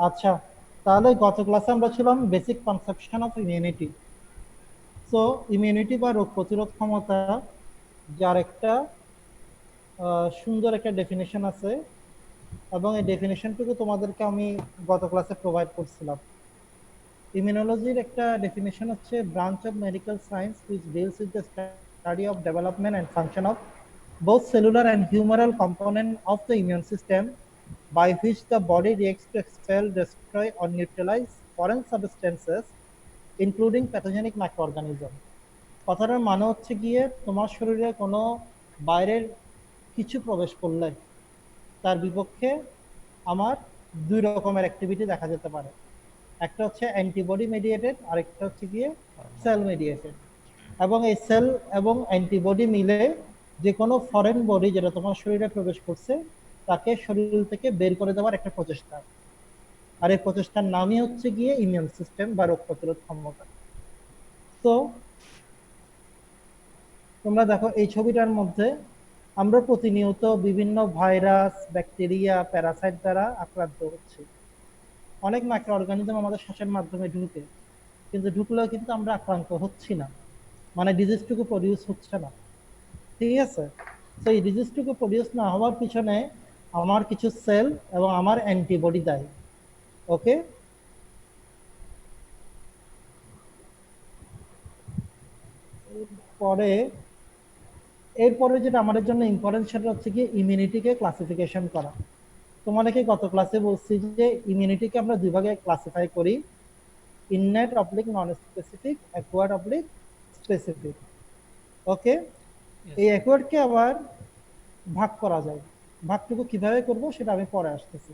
আচ্ছা, তাহলে গত ক্লাসে আমরা ছিলাম basic conception of immunity. So immunity বা রোগ প্রতিরোধ ক্ষমতা, যার একটা সুন্দর একটা ডেফিনেশন আছে, এবং এই ডেফিনেশনটুকু তোমাদেরকে আমি গত ক্লাসে প্রোভাইড করছিলাম। ইমিউনোলজির একটা ডেফিনেশন হচ্ছে branch of medical science which deals with the study of development and function of both cellular and humoral component of the immune system, by which the body reacts to expel, destroy, or neutralize foreign substances, including pathogenic microorganisms. কথাটার মানে হচ্ছে গিয়ে তোমার শরীরে কোনো বাইরের কিছু প্রবেশ করলে তার বিপক্ষে আমার দুই রকমের অ্যাক্টিভিটি দেখা যেতে পারে। একটা হচ্ছে অ্যান্টিবডি মেডিয়েটেড, আরেকটা হচ্ছে গিয়ে সেল মেডিয়েটেড। এবং এই সেল এবং অ্যান্টিবডি মিলে যে কোনো ফরেন বডি যেটা তোমার শরীরে প্রবেশ করছে তাকে শরীর থেকে বের করে দেওয়ার একটা প্রচেষ্টা। আর এই প্রচেষ্টার নামই হচ্ছে গিয়ে ইমিউন সিস্টেম বা রোগ প্রতিরোধ ক্ষমতা। তো তোমরা দেখো এই ছবিটার মধ্যে আমরা প্রতিনিয়ত বিভিন্ন ভাইরাস, ব্যাকটেরিয়া, প্যারাসাইট দ্বারা আক্রান্ত হচ্ছি। অনেক মাইক্রো অর্গানিজম আমাদের শ্বাসের মাধ্যমে ঢুকে, কিন্তু ঢুকলেও কিন্তু আমরা আক্রান্ত হচ্ছি না, মানে ডিজিজটুকু প্রডিউস হচ্ছে না। ঠিক আছে, তো এই ডিজিজটুকু প্রডিউস না হওয়ার পিছনে আমার কিছু সেল এবং আমার অ্যান্টিবডি দায়ী। ওকে, পরে এরপরে যেটা আমাদের জন্য ইম্পর্টেন্ট সেটা হচ্ছে কি ইমিউনিটিকে ক্লাসিফিকেশন করা। তোমাদেরকে গত ক্লাসে বলছি যে ইমিউনিটিকে আমরা দুই ভাগে ক্লাসিফাই করি, innate oblique non specific, acquired oblique specific. Okay, Yes. এই অ্যাকোয়ার্ডকে আবার ভাগ করা যায়। ভাগটুকু কিভাবে করব সেটা আমি পরে আসতেছি।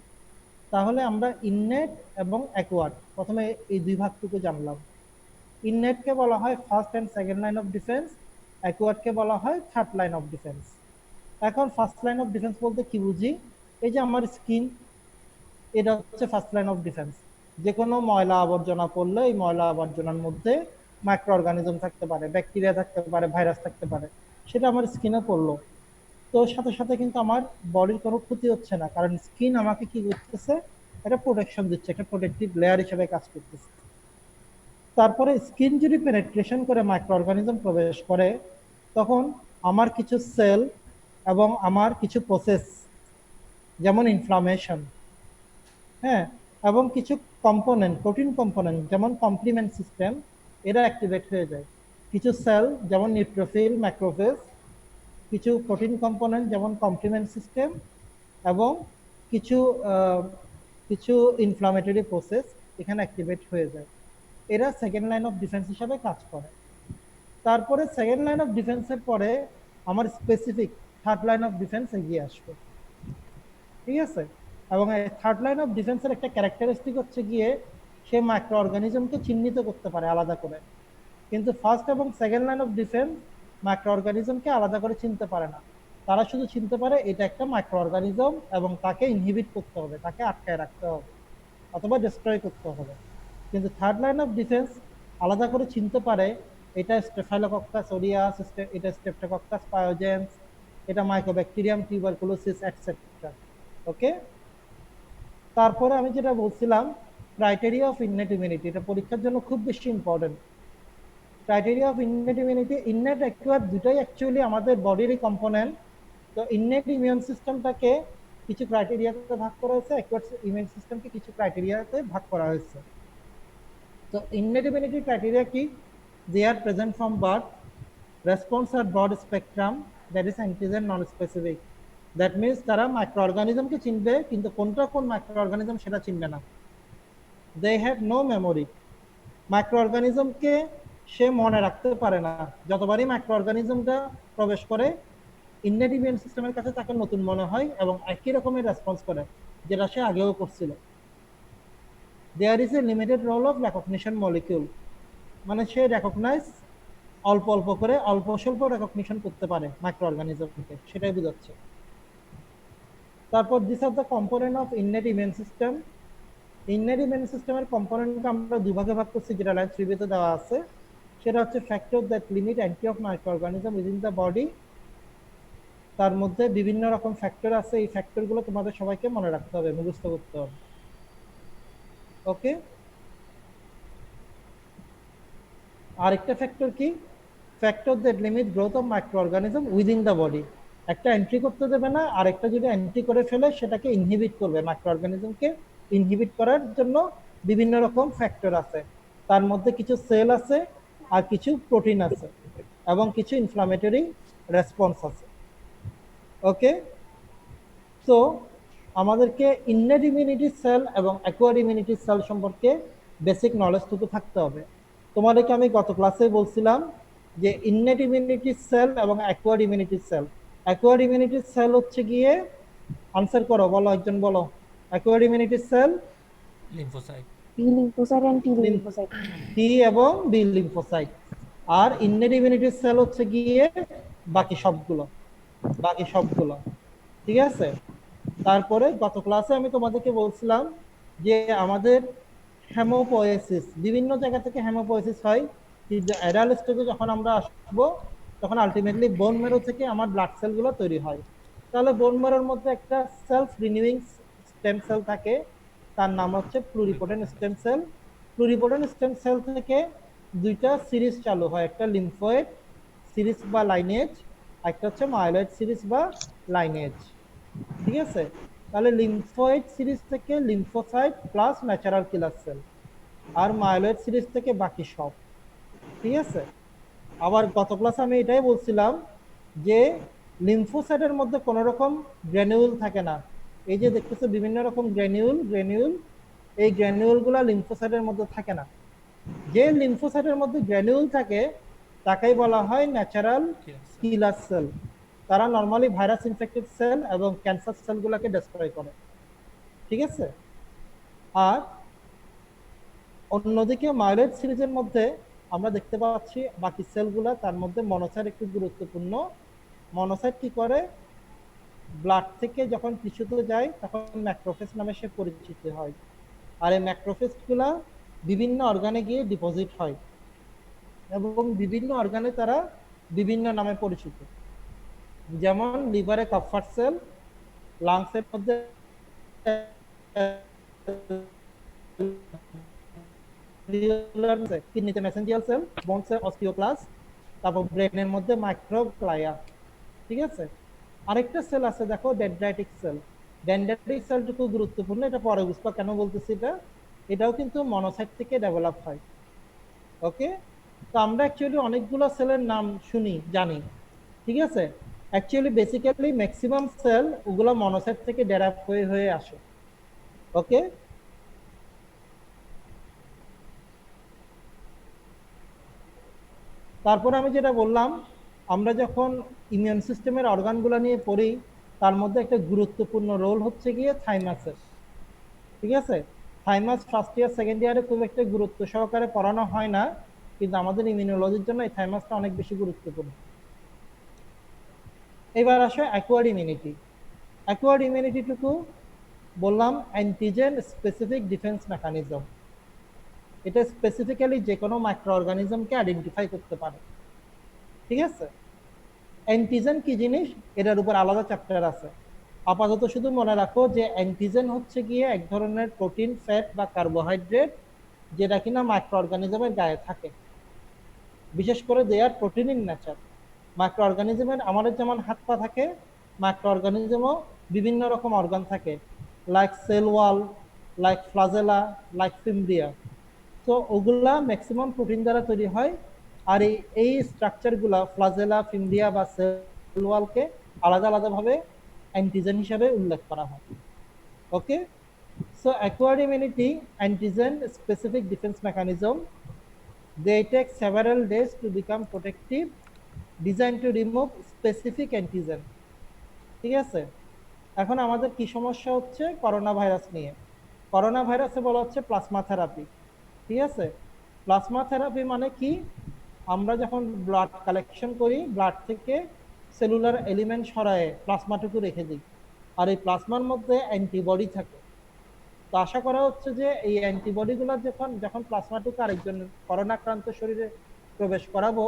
তাহলে আমরা ইননেট এবং অ্যাকোয়ার্ড প্রথমে এই দুই ভাগটুকু জানলাম। ইননেটকে বলা হয় first and second line of defence, অ্যাকোয়ার্ডকে বলা হয় থার্ড লাইন অফ ডিফেন্স। এখন ফার্স্ট লাইন অফ ডিফেন্স বলতে কি বুঝি? এই যে আমার স্কিন, এটা হচ্ছে ফার্স্ট লাইন অফ ডিফেন্স। যে কোনো ময়লা আবর্জনা পড়লে এই ময়লা আবর্জনার মধ্যে মাইক্রো অর্গানিজম থাকতে পারে, ব্যাকটেরিয়া থাকতে পারে, ভাইরাস থাকতে পারে, সেটা আমার স্কিনে পড়লো। তো সাথে সাথে কিন্তু আমার বডির কোনো ক্ষতি হচ্ছে না, কারণ স্কিন আমাকে কি করতেছে, এটা প্রোটেকশন দিচ্ছে, একটা প্রোটেক্টিভ লেয়ার হিসেবে কাজ করতেছে। তারপরে স্কিন যদি পেনেট্রেশন করে মাইক্রো অর্গানিজম প্রবেশ করে, তখন আমার কিছু সেল এবং আমার কিছু প্রসেস, যেমন ইনফ্লামেশন, হ্যাঁ, এবং কিছু কম্পোনেন্ট, প্রোটিন কম্পোনেন্ট যেমন কমপ্লিমেন্ট সিস্টেম, এরা অ্যাক্টিভেট হয়ে যায়। কিছু সেল যেমন নিউট্রোফিল, ম্যাক্রোফেজ, কিছু প্রোটিন কম্পোনেন্ট যেমন কমপ্লিমেন্ট সিস্টেম, এবং কিছু কিছু ইনফ্লামেটরি প্রসেস এখানে অ্যাক্টিভেট হয়ে যায়। এরা সেকেন্ড লাইন অফ ডিফেন্স হিসাবে কাজ করে। তারপরে সেকেন্ড লাইন অফ ডিফেন্সের পরে আমার specific third line of defence এগিয়ে আসবে। ঠিক আছে, এবং এই থার্ড লাইন অফ ডিফেন্সের একটা ক্যারেক্টারিস্টিক হচ্ছে গিয়ে সে মাইক্রো অর্গানিজমকে চিহ্নিত করতে পারে আলাদা করে। কিন্তু ফার্স্ট এবং second line of defence micro অর্গানিজমকে আলাদা করে চিনতে পারে না। তারা শুধু চিনতে পারে এটা একটা মাইক্রো অর্গানিজম এবং তাকে ইনহিবিট করতে হবে, তাকে আটকায় রাখতে হবে অথবা ডিস্ট্রয় করতে হবে। কিন্তু থার্ড লাইন অফ ডিফেন্স আলাদা করে চিনতে পারে এটা স্টেফাইলোকক্কাস অরিয়াস, এটা স্ট্রেপ্টোকক্কাস পায়োজেন্স, এটা মাইকোব্যাকটেরিয়াম টিউবারকুলোসিস এটসেট্রা। ওকে, তারপরে আমি যেটা বলছিলাম ক্রাইটেরিয়া অফ ইননেট ইমিউনিটি, এটা পরীক্ষার জন্য খুব বেশি important. Criteria of innate immunity, innate acquired দুটাই অ্যাকচুয়ালি আমাদের বডিরই কম্পোনেন্ট। তো ইননেট ইমিউন সিস্টেমটাকে কিছু ক্রাইটেরিয়াতে ভাগ করা হয়েছে, অ্যাকোয়ার্ড ইমিউন সিস্টেমকে কিছু ক্রাইটেরিয়াতে ভাগ করা হয়েছে। তো ইননেট ইমিউনিটি ক্রাইটেরিয়া কি? They are present from birth, response are broad spectrum, that is antigen non specific. That means তারা মাইক্রো অর্গানিজমকে চিনবে কিন্তু কোনটা কোন মাইক্রো অর্গানিজম সেটা চিনবে না। They have no memory, micro অর্গানিজমকে সে মনে রাখতে পারে না। যতবারই মাইক্রো অর্গানিজমটা প্রবেশ করে ইননেট ইমিউন সিস্টেমের কাছে তাকে নতুন মনে হয় এবং একই রকমের রেসপন্স করে যেটা সে আগেও করছিল। There is a limited role of recognition molecule, মানে সে রেকগনাইজ অল্প অল্প করে, অল্প স্বল্প রেকগনিশন করতে পারে মাইক্রো অর্গানিজমকে, সেটাই বোঝাচ্ছে। তারপর this are the component of innate immune system. Innate immune সিস্টেমের কম্পোনেন্টকে আমরা দুই ভাগে ভাগ করছি, যেটা লাইন 3 তে দেওয়া আছে। সেটা হচ্ছে factor that limit entry of micro organism within the body. তার মধ্যে বিভিন্ন রকম ফ্যাক্টর আছে, এই ফ্যাক্টরগুলো তোমাদের সবাইকে মনে রাখতে হবে, মুখস্থ করতে হবে। ওকে, আরেকটা ফ্যাক্টর কি, factor that limit growth of micro organism within the body. একটা এন্ট্রি করতে দেবে না, আরেকটা যদি এন্ট্রি করে ফেলে সেটাকে ইনহিবিট করবে। মাইক্রো অর্গানিজমকে ইনহিবিট করার জন্য বিভিন্ন রকম ফ্যাক্টর আছে, তার মধ্যে কিছু সেল আছে আর কিছু প্রোটিন আছে এবং কিছু ইনফ্লামেটরি রেসপন্স আছে। ওকে, তো আমাদেরকে ইননেট ইমিউনিটি সেল এবং অ্যাকোয়ার্ড ইমিউনিটি সেল সম্পর্কে বেসিক নলেজটুকু থাকতে হবে। তোমাদেরকে আমি গত ক্লাসে বলছিলাম যে ইননেট ইমিউনিটি সেল এবং acquired immunity cell, acquired immunity cell হচ্ছে গিয়ে, আনসার করো, বলো, একজন বলো। Acquired immunity cell lymphocyte. B lymphocyte and T lymphocyte. T এবং বি লিম্ফোসাইট। আর ইননেট ইমিউনিটি সেল হচ্ছে গিয়ে বাকি সবগুলো, বাকি সবগুলো। ঠিক আছে, তারপরে গত ক্লাসে আমি তোমাদেরকে বলছিলাম যে আমাদের হেমোপোয়েসিস, বিভিন্ন জায়গা থেকে হেমোপোয়েসিস হয়, কিন্তু অ্যাডাল্ট স্টেজে যখন আমরা আসবো তখন আলটিমেটলি বোন ম্যারো থেকে আমার ব্লাড সেলগুলো তৈরি হয়। তাহলে বোন ম্যারোর মধ্যে একটা সেলফ রিনিউইং স্টেম সেল থাকে, তার নাম হচ্ছে pluripotent stem cell. Pluripotent stem cell থেকে দুইটা সিরিজ চালু হয়, একটা লিম্ফোয়েড সিরিজ বা লাইনেজ, একটা হচ্ছে মাইলয়েড সিরিজ বা লাইনেজ। ঠিক আছে, তাহলে লিম্ফোয়েড সিরিজ থেকে লিম্ফোসাইট প্লাস ন্যাচারাল কিলার সেল, আর মাইলয়েড সিরিজ থেকে বাকি সব। ঠিক আছে, আবার গত ক্লাসে আমি এটাই বলছিলাম যে লিম্ফোসাইটের মধ্যে কোনো রকম গ্র্যানিউল থাকে না। এই যে দেখতেছো বিভিন্ন রকম গ্র্যানিউল গ্র্যানিউল, এই গ্র্যানিউলগুলো লিম্ফোসাইটের মধ্যে থাকে না। যে লিম্ফোসাইটের মধ্যে গ্র্যানিউল থাকে তাকেই বলা হয় ন্যাচারাল কিলার সেল। তারা নরমালি ভাইরাস ইনফেক্টেড সেল এবং ক্যান্সার সেলগুলোকে ডেস্ট্রয় করে। ঠিক আছে, আর অন্যদিকে মাইলয়েড সিরিজের মধ্যে আমরা দেখতে পাচ্ছি বাকি সেলগুলা, তার মধ্যে মনোসাইট একটু গুরুত্বপূর্ণ। মনোসাইট কি করে, ব্লাড থেকে যখন টিস্যুতে যায় তখন ম্যাক্রোফেজ নামে সে পরিচিত হয়, আর এই ম্যাক্রোফেজগুলা বিভিন্ন অর্গানে গিয়ে ডিপোজিট হয় এবং বিভিন্ন অর্গানে তারা বিভিন্ন নামে পরিচিত। যেমন লিভারে কাপফার সেল, লাংসের মধ্যে কিডনিতে মেসেঞ্জিয়াল সেল, বোনসে অস্টিওক্লাস্ট, তারপর ব্রেনের মধ্যে মাইক্রোগ্লায়া। ঠিক আছে, আরেকটা সেল আছে দেখো, ডেনড্রাইটিক সেল। ডেনড্রাইটিক সেলটুকু গুরুত্বপূর্ণ, এটা পরে বুঝবা কেন বলতেছি এটা। এটাও কিন্তু মনোসাইট থেকে ডেভেলপ হয়। ওকে, তো আমরা অ্যাকচুয়ালি অনেকগুলো সেলের নাম শুনি জানি। ঠিক আছে, অ্যাকচুয়ালি বেসিক্যালি ম্যাক্সিমাম সেল ওগুলো মনোসাইট থেকে ডেরাইভ হয়ে হয়ে আসে। ওকে, তারপর আমি যেটা বললাম, আমরা যখন ইমিউন সিস্টেমের অর্গানগুলো নিয়ে পড়ি তার মধ্যে একটা গুরুত্বপূর্ণ রোল হচ্ছে গিয়ে থাইমাসের। ঠিক আছে, থাইমাস ফার্স্ট ইয়ার সেকেন্ড ইয়ারে খুব একটা গুরুত্ব সহকারে পড়ানো হয় না, কিন্তু আমাদের ইমিউনোলজির জন্য এই থাইমাসটা অনেক বেশি গুরুত্বপূর্ণ। এবার আসে অ্যাকোয়ার্ড ইমিউনিটি। অ্যাকোয়ার্ড ইমিউনিটিটুকু বললাম অ্যান্টিজেন স্পেসিফিক ডিফেন্স মেকানিজম। এটা স্পেসিফিক্যালি যে কোনো মাইক্রো অর্গানিজমকে আইডেন্টিফাই করতে পারে। ঠিক আছে, অ্যান্টিজেন কি জিনিস এটার উপর আলাদা চ্যাপ্টার আছে। আপাতত শুধু মনে রাখো যে অ্যান্টিজেন হচ্ছে গিয়ে এক ধরনের প্রোটিন, ফ্যাট বা কার্বোহাইড্রেট যেটা কিনা মাইক্রো অর্গানিজমের গায়ে থাকে। বিশেষ করে দে আর প্রোটিন ইন নেচার। মাইক্রো অর্গানিজমের আমাদের যেমন হাত পা থাকে, মাইক্রো অর্গানিজমও বিভিন্ন রকম অর্গান থাকে, like cell wall, like flagella, like fimbria. তো ওগুলা ম্যাক্সিমাম প্রোটিন দ্বারা তৈরি হয়। আর এই স্ট্রাকচারগুলা ফ্লাজেলা, ফিমব্রিয়া বা সেল ওয়ালকে আলাদা আলাদাভাবে অ্যান্টিজেন হিসাবে উল্লেখ করা হয়। ওকে, so acquired immunity, antigen specific defense mechanism, they take several days to become protective, designed to remove specific antigen. ঠিক আছে, এখন আমাদের কি সমস্যা হচ্ছে করোনা ভাইরাস নিয়ে। করোনা ভাইরাসে বলা হচ্ছে প্লাজমা থেরাপি। ঠিক আছে, প্লাজমা থেরাপি মানে কি, আমরা যখন ব্লাড কালেকশন করি ব্লাড থেকে সেলুলার এলিমেন্ট সরায়ে প্লাজমাটুকু রেখে দিই, আর এই প্লাজমার মধ্যে অ্যান্টিবডি থাকে। তো আশা করা হচ্ছে যে এই অ্যান্টিবডিগুলো যখন যখন প্লাজমাটুকু আরেকজন করোনা আক্রান্ত শরীরে প্রবেশ করাবো,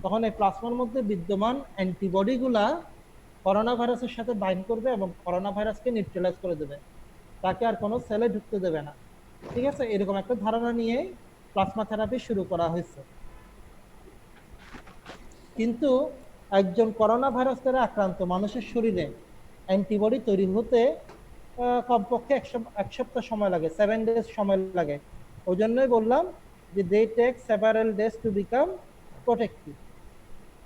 তখন এই প্লাজমার মধ্যে বিদ্যমান অ্যান্টিবডিগুলা করোনা ভাইরাসের সাথে বাইন্ড করবে এবং করোনা ভাইরাসকে নিউট্রালাইজ করে দেবে, তাকে আর কোনো সেলে ঢুকতে দেবে না। ঠিক আছে, এরকম একটা ধারণা নিয়ে প্লাজমা থেরাপি শুরু করা হয়েছে। কিন্তু একজন করোনা ভাইরাস দ্বারা আক্রান্ত মানুষের শরীরে অ্যান্টিবডি তৈরি হতে কমপক্ষে এক সপ্তাহ সময় লাগে, 7 days সময় লাগে। ওই জন্যই বললাম যে they take several days to become protective.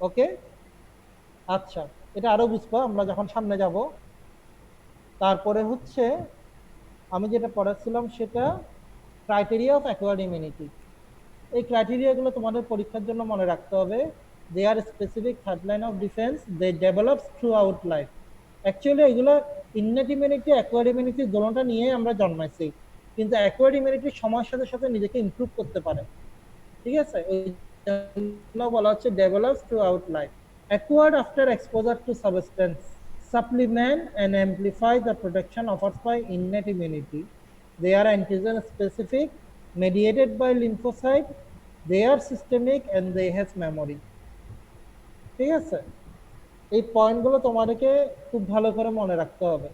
Okay, আচ্ছা, এটা আরো বুঝবো আমরা যখন সামনে যাব। তারপরে হচ্ছে আমি যেটা পড়াচ্ছিলাম সেটা ক্রাইটেরিয়া অফ অ্যাকোয়ার্ড ইমিউনিটি। এই ক্রাইটেরিয়াগুলো তোমাদের পরীক্ষার জন্য মনে রাখতে হবে। They are specific third line of defence, they develop throughout life. Actually এগুলো ইননেট ইমিউনিটি অ্যাকোয়ার্ড ইমিউনিটি দুটোটা নিয়ে আমরা জন্মাইছি, কিন্তু অ্যাকোয়ার্ড ইমিউনিটি সময়ের সাথে সাথে নিজেকে ইমপ্রুভ করতে পারে। ঠিক আছে, ওই জন্য বলা হচ্ছে develop throughout life. Acquired after exposure to substance supplement and amplify the protection offered by innate immunity. They are antigen specific, mediated by lymphocyte, they are systemic and they have memory. ঠিক আছে, এই পয়েন্টগুলো তোমাদেরকে খুব ভালো করে মনে রাখতে হবে।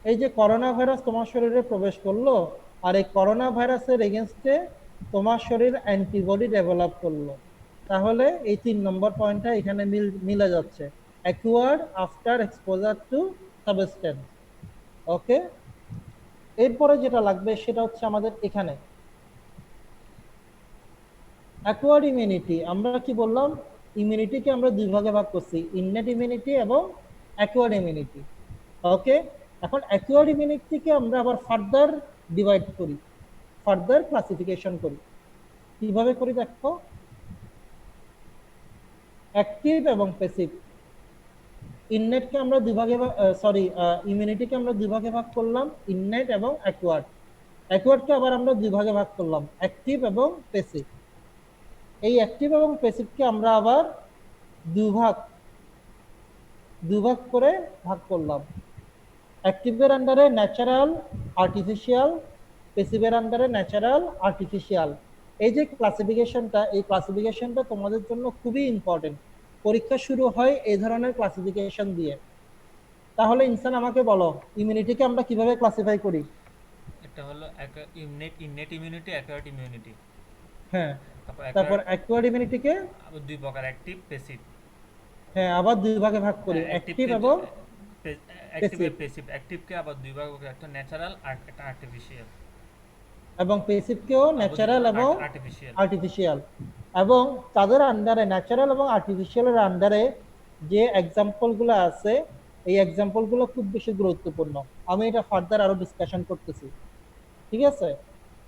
এই যে করোনা ভাইরাস তোমার শরীরে প্রবেশ করলো, আর এই করোনা ভাইরাসের এগেনস্টে তোমার শরীর অ্যান্টিবডি ডেভেলপ করলো, তাহলে এই 3 নম্বর পয়েন্টটা এখানে মিলে যাচ্ছে, acquired after exposure to substance. Okay, এরপরে যেটা লাগবে সেটা হচ্ছে আমাদের এখানে অ্যাকোয়ার্ড ইমিউনিটি। আমরা কি বললাম, ইমিউনিটিকে আমরা দুই ভাগে ভাগ করছি, ইননেট ইমিউনিটি এবং অ্যাকোয়ার্ড ইমিউনিটি। ওকে, এখন অ্যাকোয়ার্ড ইমিউনিটিকে আমরা আবার ফার্দার ডিভাইড করি, ফার্দার ক্লাসিফিকেশন করি। কিভাবে করি দেখো, অ্যাক্টিভ এবং প্যাসিভ। ইননেটকে আমরা দুই ভাগে ইমিউনিটিকে আমরা দুই ভাগে ভাগ করলাম, ইননেট এবং অ্যাকোয়ার্ড। অ্যাকোয়ার্ডকে আবার আমরা দুই ভাগে ভাগ করলাম, অ্যাক্টিভ এবং প্যাসিভ। এই অ্যাক্টিভ এবং প্যাসিভকে আমরা আবার দুভাগ করে ভাগ করলাম। অ্যাক্টিভের আন্ডারে ন্যাচারাল, আর্টিফিশিয়াল, প্যাসিভের আন্ডারে ন্যাচারাল, আর্টিফিশিয়াল। এই যে ক্লাসিফিকেশনটা, এই ক্লাসিফিকেশনটা তোমাদের জন্য খুবই ইম্পর্টেন্ট। পরীক্ষা শুরু হয় এই ধরনের ক্লাসিফিকেশন দিয়ে। তাহলে ইনসান আমাকে বলো, ইমিউনিটিকে আমরা কিভাবে ক্লাসিফাই করি? এটা হলো ইননেট ইমিউনিটি, অ্যাকোয়ার্ড ইমিউনিটি। হ্যাঁ, তারপর তারপর অ্যাকোয়ার্ড ইমিউনিটিকে আবার দুই প্রকার, অ্যাক্টিভ, প্যাসিভ। হ্যাঁ আবার দুই ভাগে ভাগ করি, অ্যাক্টিভ এবং অ্যাক্টিভ প্যাসিভ। প্যাসিভ। অ্যাক্টিভকে আবার দুই ভাগ, একটা ন্যাচারাল আর একটা আর্টিফিশিয়াল। এবং প্যাসিভকেও ন্যাচারাল এবং আর্টিফিশিয়াল। আর্টিফিশিয়াল। এবং তাদের আন্ডারে, ন্যাচারাল এবং আর্টিফিশিয়ালের আন্ডারে যে এক্সাম্পলগুলো আছে, এই এক্সাম্পলগুলো খুব বেশি গুরুত্বপূর্ণ। আমি এটা ফার্দার আরো ডিসকাশন করতেছি। ঠিক আছে,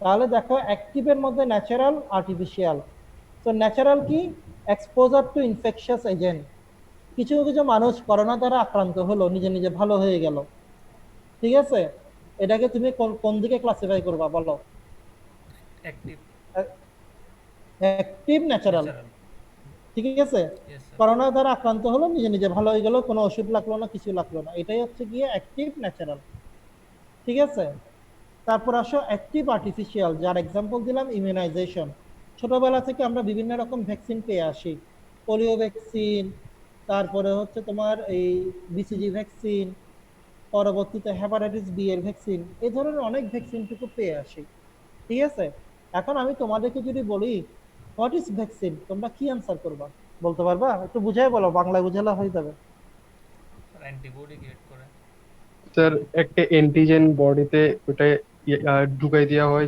তাহলে দেখো অ্যাক্টিভের মধ্যে ন্যাচারাল, আর্টিফিশিয়াল। তো ন্যাচারাল কি, এক্সপোজার টু ইনফেকশাস এজেন্ট। কিছু কিছু মানুষ করোনা দ্বারা আক্রান্ত হলো, নিজে নিজে ভালো হয়ে গেল। ঠিক আছে, এটাকে তুমি কোন দিকে ক্লাসিফাই করবা বলো? Active, active, natural. ঠিক আছে, করোনা দ্বারা আক্রান্ত হলো, নিজে নিজে ভালো হয়ে গেল, কোনো ওষুধ লাগলো না, কিছু লাগলো না, এটাই হচ্ছে গিয়ে অ্যাক্টিভ, ন্যাচারাল। ঠিক আছে, তারপর আসো অ্যাক্টিভ আর্টিফিশিয়াল, যার এক্সাম্পল দিলাম ইমিউনাইজেশন। ছোটবেলা থেকে আমরা বিভিন্ন রকম ভ্যাকসিন পেয়ে আসি, পোলিও ভ্যাকসিন, তারপরে হচ্ছে তোমার এই বিসিজি ভ্যাকসিন, পরবর্তীতে হেপাটাইটিস বি এর ভ্যাকসিন, এই ধরনের অনেক ভ্যাকসিনটুকু পেয়ে আসি। ঠিক আছে, এখন আমি তোমাদেরকে যদি বলি হোয়াট ইজ ভ্যাকসিন, তোমরা কি আনসার করবা বলতে পারবা? একটু বুঝাই বলো, বাংলায় বুঝালে হয়ে যাবে। অ্যান্টিবডি ক্রিয়েট করে। স্যার, একটা অ্যান্টিজেন বডিতে ওটা ঢুকাই দেওয়া হয়,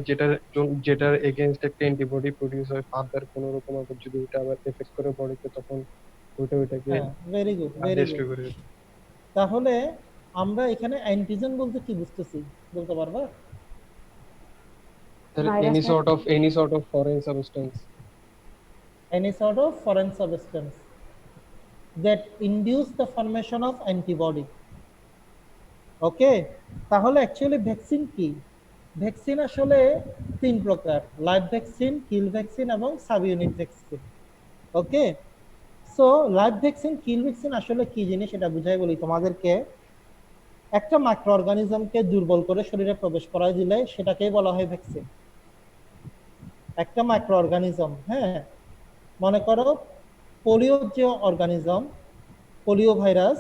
যেটার এগেনস্ট একটা অ্যান্টিবডি প্রডিউস হয়। ফার্দার কোনো রকম আবার যদি ওটা আবার এফেক্ট করে বডিতে, তখন ওটাকে হ্যাঁ, very good, very good. Destroy করে। তাহলে আমরা এখানে অ্যান্টিজেন বলতে কি বুঝতেছি বলতে পারবা? Sir, virus any sort of foreign substance. Any sort of foreign substance that induce the formation of antibody. Okay, তাহলে অ্যাকচুয়ালি ভ্যাকসিন কি? ভ্যাকসিন আসলে 3 প্রকার, লাইভ ভ্যাকসিন, কিল ভ্যাকসিন এবং subunit vaccine. Okay, so live vaccine, kill vaccine আসলে কি জিনিস এটা বুঝাই বলি তোমাদেরকে। একটা মাইক্রো অর্গানিজমকে দুর্বল করে শরীরে প্রবেশ করায় দিলে সেটাকেই বলা হয় ভ্যাকসিন। একটা মাইক্রো অর্গানিজম, হ্যাঁ, মনে করো পোলিও যে অর্গানিজম, পোলিও ভাইরাস,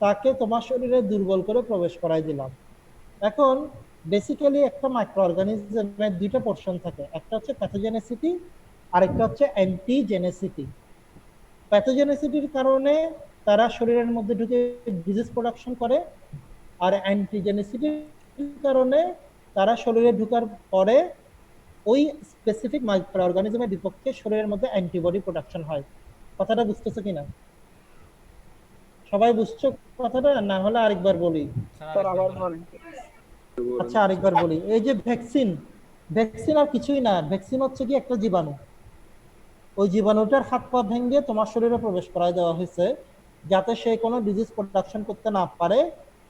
তাকে তোমার শরীরে দুর্বল করে প্রবেশ করাই দিলাম। এখন বেসিক্যালি একটা মাইক্রো অর্গানিজমের দুইটা পোর্শন থাকে, একটা হচ্ছে প্যাথোজেনেসিটি, আরেকটা হচ্ছে অ্যান্টিজেনেসিটি। প্যাথোজেনেসিটির কারণে তারা শরীরের মধ্যে ঢুকে ডিজিজ প্রোডাকশন করে, আর অ্যান্টিজেনেসিটির কারণে তারা শরীরে ঢোকার পরে ওই স্পেসিফিক মাইক্রো অর্গানিজমের বিপক্ষে শরীরের মধ্যে অ্যান্টিবডি প্রোডাকশন হয়। কথাটা বুঝতেছো কিনা? সবাই বুঝছো কথাটা? না হলে আরেকবার বলি। স্যার স্যার আরেকবার আবার বলেন। বলেন। আচ্ছা আরেকবার বলি। এই যে ভ্যাকসিন, ভ্যাকসিন আর কিছুই না, ভ্যাকসিন হচ্ছে কি একটা জীবাণু। ওই জীবাণুটার হাত পা ভেঙে তোমার শরীরে প্রবেশ করায় দেওয়া হয়েছে যাতে সে কোনো ডিজিজ প্রোডাকশন করতে না পারে,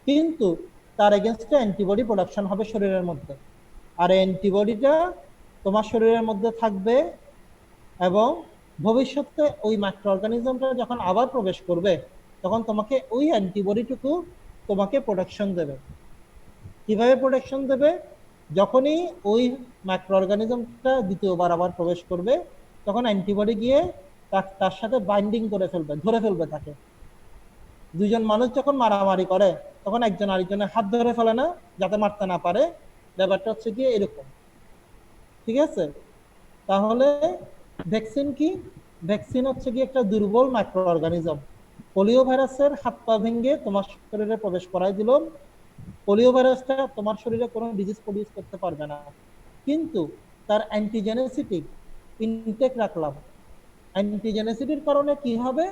কিন্তু তার এগেনস্টে অ্যান্টিবডি প্রোডাকশন হবে শরীরের মধ্যে। আর অ্যান্টিবডিটা তোমার শরীরের মধ্যে থাকবে, এবং ভবিষ্যতে ওই মাইক্রো অর্গানিজমটা যখন আবার প্রবেশ করবে তখন তোমাকে ওই অ্যান্টিবডিটুকু তোমাকে প্রোটেকশন দেবে। কিভাবে প্রোটেকশন দেবে? যখনই ওই মাইক্রো অর্গানিজমটা দ্বিতীয়বার আবার প্রবেশ করবে তখন অ্যান্টিবডি গিয়ে তার সাথে বাইন্ডিং করে ফেলবে, ধরে ফেলবে তাকে। দুইজন মানুষ যখন মারামারি করে তখন একজন আরেকজনের হাত ধরে ফেলে না, যাতে মারতে না পারে। ব্যাপারটা হচ্ছে গিয়ে এরকম, ঠিক আছে? তাহলে ভ্যাকসিন কি? ভ্যাকসিন হচ্ছে কি একটা দুর্বল মাইক্রো অর্গানিজম। পোলিও ভাইরাসের হাত পা ভেঙে তোমার শরীরে প্রবেশ করাই দিল। পোলিও ভাইরাসটা তোমার শরীরে কোনো ডিজিজ প্রডিউস করতে পারবে না, কিন্তু তার অ্যান্টিজেনেসিটি ইনটেক রাখলাম। অ্যান্টিজেনেসিটির কারণে কি হবে?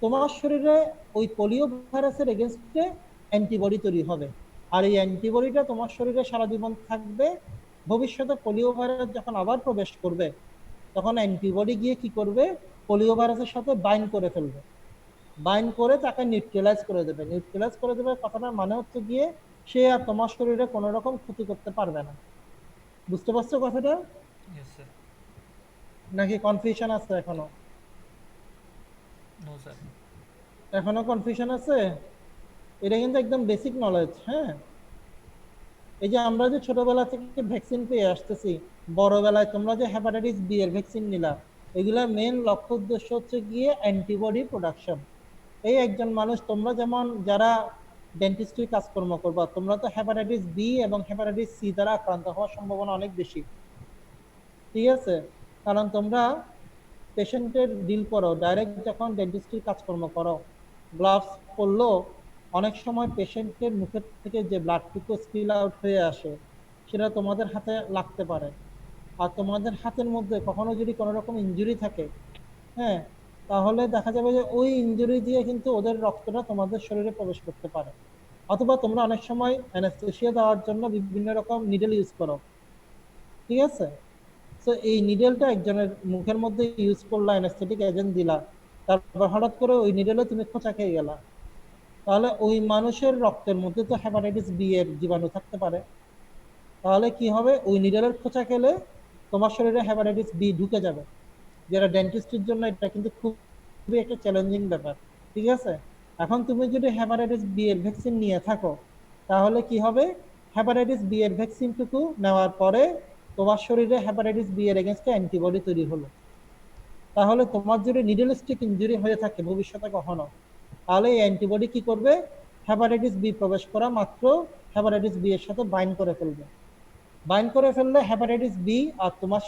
তোমার শরীরে ওই পোলিও ভাইরাসের এগেনস্টে অ্যান্টিবডি তৈরি হবে, আর এই অ্যান্টিবডিটা তোমার শরীরে সারা জীবন থাকবে। ভবিষ্যতে পোলিও ভাইরাস যখন আবার প্রবেশ করবে তখন অ্যান্টিবডি গিয়ে কি করবে? পোলিও ভাইরাসের সাথে বাইন্ড করে ফেলবে, বাইন্ড করে তাকে নিউট্রালাইজ করে দেবে। নিউট্রালাইজ করে দেবে কথাটার মানে হচ্ছে গিয়ে সে আর তোমার শরীরে কোনো রকম ক্ষতি করতে পারবে না। বুঝতে পারছো কথাটা? Yes sir. নাকি কনফিউশন আছে এখনো? No sir. এখনো কনফিউশন আছে? এটা কিন্তু একদম বেসিক নলেজ, হ্যাঁ। এই যে আমরা যে ছোটবেলা থেকে ভ্যাকসিন পেয়ে আসতেছি, বড়বেলায় তোমরা যে হেপাটাইটিস বি এর ভ্যাকসিন নিলা, এগুলোর মেন লক্ষ্য উদ্দেশ্য হচ্ছে গিয়ে অ্যান্টিবডি প্রোডাকশন। এই একজন মানুষ, তোমরা যেমন যারা ডেন্টিস্ট্রি কাজকর্ম করবা, তোমরা তো হেপাটাইটিস বি এবং হেপাটাইটিস সি দ্বারা আক্রান্ত হওয়ার সম্ভাবনা অনেক বেশি, ঠিক আছে? কারণ তোমরা পেশেন্টের ডিল করো, ডাইরেক্ট যখন ডেন্টিস্ট্রি কাজকর্ম করো, গ্লাভস পরলো, অনেক সময় পেশেন্টের মুখের থেকে যে ব্লাডটুকু স্পিল আউট হয়ে আসে সেটা তোমাদের হাতে লাগতে পারে। আর তোমাদের হাতের মধ্যে কখনো যদি কোনো রকম ইনজুরি থাকে, হ্যাঁ, তাহলে দেখা যাবে যে ওই ইনজুরি দিয়ে কিন্তু ওদের রক্তটা তোমাদের শরীরে প্রবেশ করতে পারে। অথবা তোমরা অনেক সময় অ্যানেস্থেসিয়া দেওয়ার জন্য বিভিন্ন রকম নিডল ইউজ করো, ঠিক আছে? তো এই নিডেলটা একজনের মুখের মধ্যে ইউজ করলা, অ্যানেস্থেটিক এজেন্ট দিলা, তারপর হঠাৎ করে ওই নিডেলে তুমি খোঁচা খেয়ে গেলা, তাহলে ওই মানুষের রক্তের মধ্যে তো হেপাটাইটিস বি এর জীবাণু থাকতে পারে। তাহলে কি হবে? ওই নিডেলের খোঁচা খেলে তোমার শরীরে হেপাটাইটিস বি ঢুকে যাবে, যেটা ডেন্টিস্টের জন্য এটা কিন্তু খুবই একটা চ্যালেঞ্জিং ব্যাপার, ঠিক আছে? এখন তুমি যদি হেপাটাইটিস বি এর ভ্যাকসিন নিয়ে থাকো, তাহলে কি হবে? হেপাটাইটিস বি এর ভ্যাকসিনটুকু নেওয়ার পরে তোমার শরীরে হেপাটাইটিস বি এর এগেনস্টে অ্যান্টিবডি তৈরি হলো। তাহলে তোমার যদি নিডল স্টিক ইনজুরি হয়ে থাকে ভবিষ্যতে কখনো, তাহলে এই অ্যান্টিবডি কি করবে? হেপাটাইটিস বি প্রবেশ করা মাত্র হেপাটাইটিস বি এর সাথে বাইন্ড করে ফেলবে। বাইন্ড করে ফেললে হেপাটাইটিস বি আর তোমার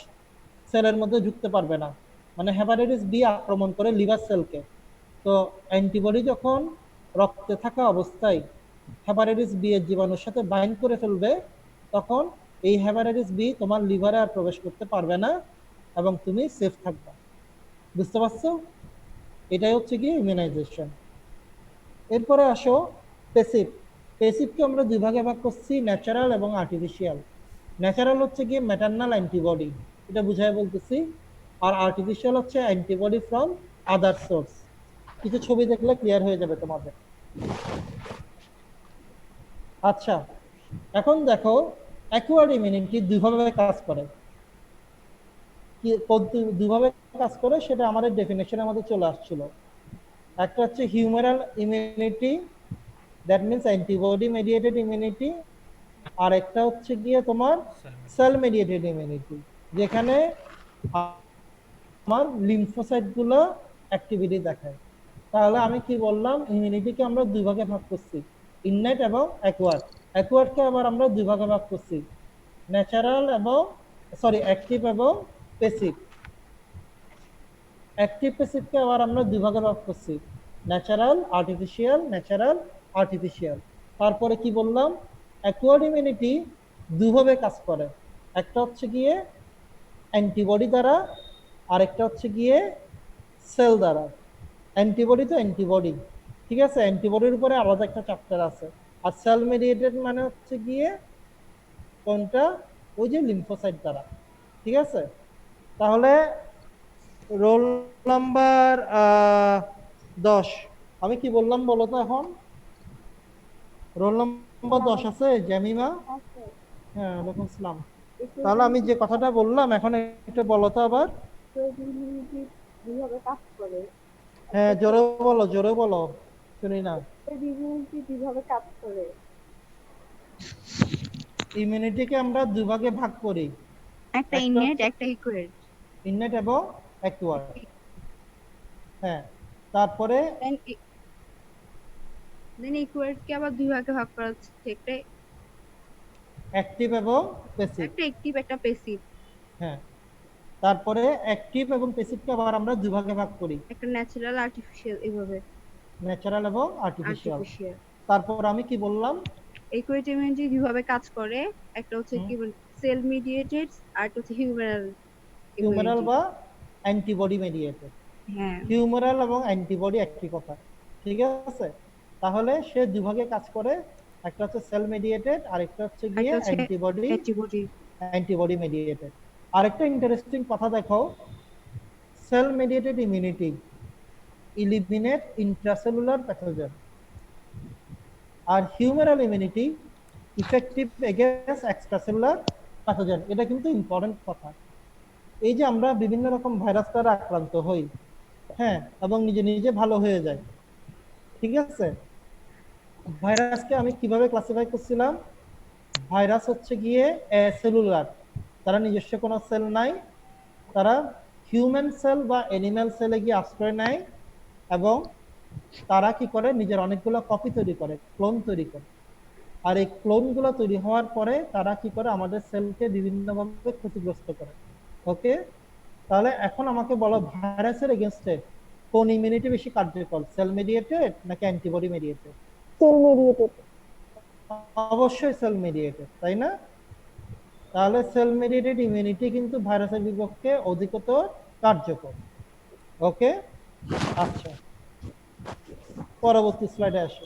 সেলের মধ্যে ঢুকতে পারবে না। মানে হেপাটাইটিস বি আক্রমণ করে লিভার সেলকে। তো অ্যান্টিবডি যখন রক্তে থাকা অবস্থায় হেপাটাইটিস বি এর জীবাণুর সাথে বাইন্ড করে ফেলবে, তখন এই হেপাটাইটিস বি তোমার লিভারে আর প্রবেশ করতে পারবে না, এবং তুমি সেফ থাকবে। বুঝতে পারছো? এটাই হচ্ছে কি ইমিউনাইজেশন। এরপরে আসো পেসিভ। পেসিভকে আমরা দুই ভাগে ভাগ করছি, ন্যাচারাল এবং আর্টিফিশিয়াল। ন্যাচারাল হচ্ছে গিয়ে ম্যাটার্নাল অ্যান্টিবডি, এটা বুঝাই বলতেছি। আর আর্টিফিশিয়াল হচ্ছে অ্যান্টিবডি ফ্রম আদার সোর্স। কিছু ছবি দেখলে ক্লিয়ার হয়ে যাবে তোমাদের। আচ্ছা, এখন দেখো অ্যাকুয়ার্ড ইমিউনিটি দুইভাবে কাজ করে। কি দুইভাবে কাজ করে সেটা আমাদের ডেফিনেশনের মধ্যে চলে আসছিল। একটা হচ্ছে humoral immunity, that means antibody mediated immunity. আর একটা হচ্ছে গিয়ে তোমার সেল মেডিয়েটেড ইমিউনিটি, যেখানে আমার লিম্ফোসাইট গুলো অ্যাক্টিভিটি দেখায়। তাহলে আমি কি বললাম? ইমিউনিটিকে আমরা দুই ভাগে ভাগ করছি, ইননেট এবং অ্যাকোয়ার্ড। অ্যাকুয়ারকে আবার আমরা দুই ভাগে ভাগ করছি, ন্যাচারাল এবং অ্যাক্টিভ এবং প্যাসিভ। অ্যাক্টিভ প্যাসিভকে আবার আমরা দুই ভাগে ভাগ করছি, ন্যাচারাল আর্টিফিশিয়াল, ন্যাচারাল আর্টিফিশিয়াল। তারপরে কি বললাম, অ্যাকুয়ার্ড ইমিউনিটি দুভাবে কাজ করে, একটা হচ্ছে গিয়ে অ্যান্টিবডি দ্বারা, আরেকটা হচ্ছে গিয়ে সেল দ্বারা। অ্যান্টিবডি তো অ্যান্টিবডি, ঠিক আছে, অ্যান্টিবডির উপরে আলাদা একটা চ্যাপ্টার আছে। আর সেল মেডিয়েটেড মানে হচ্ছে গিয়ে কোনটা, ওই যে লিম্ফোসাইট দ্বারা, ঠিক আছে। তাহলে রোল নাম্বার 10, আমি কি বললাম বলো তো এখন? রোল নাম্বার 10 আছে জ্যামিমা? আছে। হ্যাঁ, ওয়ালাইকুম আসসালাম। তাহলে আমি যে কথাটা বললাম এখন একটু বলো তো আবার। ইমিউনিটি কিভাবে কাজ করে? হ্যাঁ, জোরে বলো, শুনি না। ইমিউনিটি কিভাবে কাজ করে? ইমিউনিটিকে আমরা দুই ভাগে ভাগ করি, একটা ইননেট একটা ইকুয়েট। ইননেট এবং অ্যাকুয়ার্ড। হ্যাঁ, তারপরে দেন ইকুয়েটকে আবার দুই ভাগে ভাগ করা হচ্ছে, একটা অ্যাক্টিভ এবং প্যাসিভ। একটা অ্যাক্টিভ একটা প্যাসিভ, হ্যাঁ, তারপরে অ্যাক্টিভ এবং প্যাসিভকে আবার আমরা দুই ভাগে ভাগ করি, একটা ন্যাচারাল আর্টিফিশিয়াল, এভাবে ন্যাচারাল এবং আর্টিফিশিয়াল। আর্টিফিশিয়াল। তারপর আমি কি বললাম, ইকুয়েট ইমিউনিটি কিভাবে কাজ করে, একটা হচ্ছে কি সেল মিডিয়েটেড আর একটা হচ্ছে হিউম্যান হিউমারাল ইমিউনিটি। বা অ্যান্টিবডি মেডিয়েটেড। হ্যাঁ, হিউমারাল এবং অ্যান্টিবডি একই কথা, ঠিক আছে। তাহলে সে দুই ভাগে কাজ করে, একটা হচ্ছে সেল মেডিয়েটেড, আরেকটা হচ্ছে গিয়ে একটা হচ্ছে অ্যান্টিবডি অ্যান্টিবডি। Antibody mediated. আরেকটা ইন্টারেস্টিং কথা দেখো, cell mediated immunity eliminate intracellular pathogen, আর humoral immunity effective against extracellular pathogen. এটা কিন্তু ইম্পর্টেন্ট কথা। এই যে আমরা বিভিন্ন রকম ভাইরাস দ্বারা আক্রান্ত হই, হ্যাঁ, এবং নিজে নিজে ভালো হয়ে যায়, ঠিক আছে। ভাইরাসকে আমি কিভাবে ক্লাসিফাই করছিলাম, ভাইরাস হচ্ছে গিয়ে সেলুলার, তারা নিজস্ব কোনো সেল নাই, তারা হিউম্যান সেল বা অ্যানিম্যাল সেলে গিয়ে আশ্রয় নেয়, এবং তারা কি করে, নিজের অনেকগুলো কপি তৈরি করে, ক্লোন তৈরি করে। আর এই ক্লোনগুলো তৈরি হওয়ার পরে তারা কি করে, আমাদের সেলকে বিভিন্নভাবে ক্ষতিগ্রস্ত করে। ওকে, তাহলে এখন আমাকে বলো, ভাইরাসের এগেনস্টে কোন ইমিউনিটি বেশি কার্যকর, সেল মেডিয়েটেড নাকি অ্যান্টিবডি মেডিয়েটেড? Cell mediated. অবশ্যই সেল মেডিয়েটেড, তাই না? তাহলে সেল মেডিয়েটেড ইমিউনিটি কিন্তু ভাইরাসের বিপক্ষে অধিকতর কার্যকর। ওকে, আচ্ছা, পরবর্তী স্লাইডে আসো।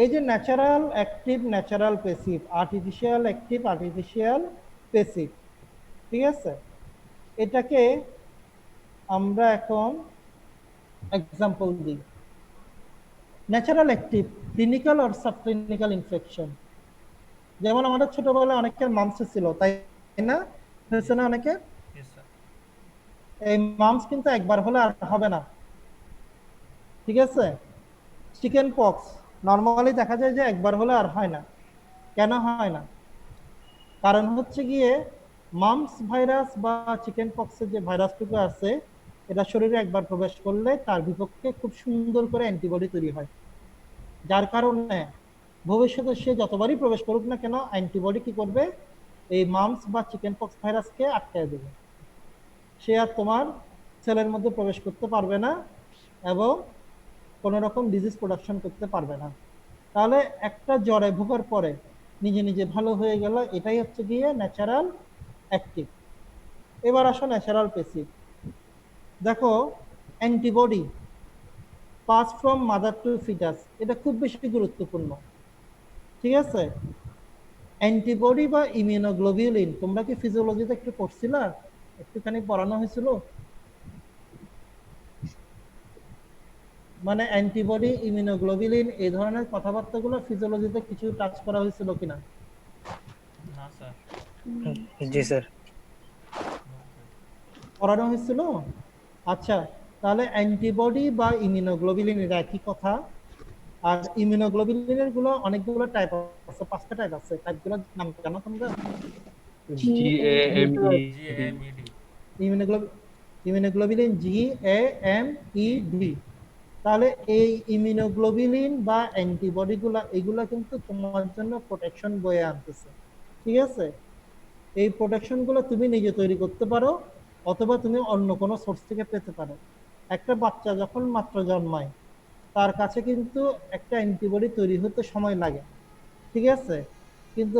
এই যে natural active, natural passive, artificial active, artificial passive, ঠিক আছে। এটাকে আমরা এখন এক্সাম্পল দিই। Natural active, clinical or subclinical infection. যেমন আমাদের ছোটবেলায় অনেকের মামস ছিল, তাই না? হয়েছে না অনেকের? Yes, sir. এই মামস কিন্তু একবার হলে আর হবে না, ঠিক আছে। চিকেন পক্স নর্মালি দেখা যায় যে একবার হলে আর হয় না। কেন হয় না? কারণ হচ্ছে গিয়ে মামস ভাইরাস বা চিকেন পক্সের যে ভাইরাসটুকু আছে, এটা শরীরে একবার প্রবেশ করলে তার বিপক্ষে খুব সুন্দর করে অ্যান্টিবডি তৈরি হয়, যার কারণে ভবিষ্যতে সে যতবারই প্রবেশ করুক না কেন, অ্যান্টিবডি কি করবে, এই মামস বা চিকেন পক্স ভাইরাসকে আটকায় দেবে। সে আর তোমার সেলের মধ্যে প্রবেশ করতে পারবে না এবং কোনো রকম ডিজিজ প্রোডাকশন করতে পারবে না। তাহলে একটা জ্বরে ভোগার পরে নিজে নিজে ভালো হয়ে গেল, এটাই হচ্ছে গিয়ে ন্যাচারাল অ্যাক্টিভ। এবার আসো ন্যাচারাল প্যাসিভ। দেখো, antibody pass from mother to foetus, এটা খুব বেশি গুরুত্বপূর্ণ, ঠিক আছে। অ্যান্টিবডি বা ইমিউনোগ্লোবিউলিন, তোমরা কি ফিজিওলজিতে একটু পড়ছিলা, একটুখানি পড়ানো হয়েছিল? মানে অ্যান্টিবডি, ইমিউনোগ্লোবিউলিন, এই ধরনের কথাবার্তাগুলো ফিজিওলজিতে কিছু টাচ করা হয়েছিল কিনা? না স্যার। জি স্যার। পড়ানো হয়েছিল? আচ্ছা, তাহলে অ্যান্টিবডি বা ইমিউনোগ্লোবিউলিন এটা একই কথা। আর ইমিউনোগ্লোবিউলিনের গুলো অনেকগুলো টাইপ আছে, 5টা টাইপ আছে। টাইপগুলোর নাম জানো তোমরা? GAMED, GAMED। ইমিউনোগ্লোবিউলিন GAMED, তাহলে এই ইমিউনোগ্লোবিলিন বা অ্যান্টিবডিগুলা এগুলা কিন্তু তোমার জন্য প্রোটেকশন বয়ে আনতেছে, ঠিক আছে? এই প্রোটেকশনগুলো তুমি নিজে তৈরি করতে পারো অথবা তুমি অন্য কোনো সোর্স থেকে পেতে পারো। একটা বাচ্চা যখন মাত্র জন্মায় তার কাছে কিন্তু একটা অ্যান্টিবডি তৈরি হতে সময় লাগে, ঠিক আছে? কিন্তু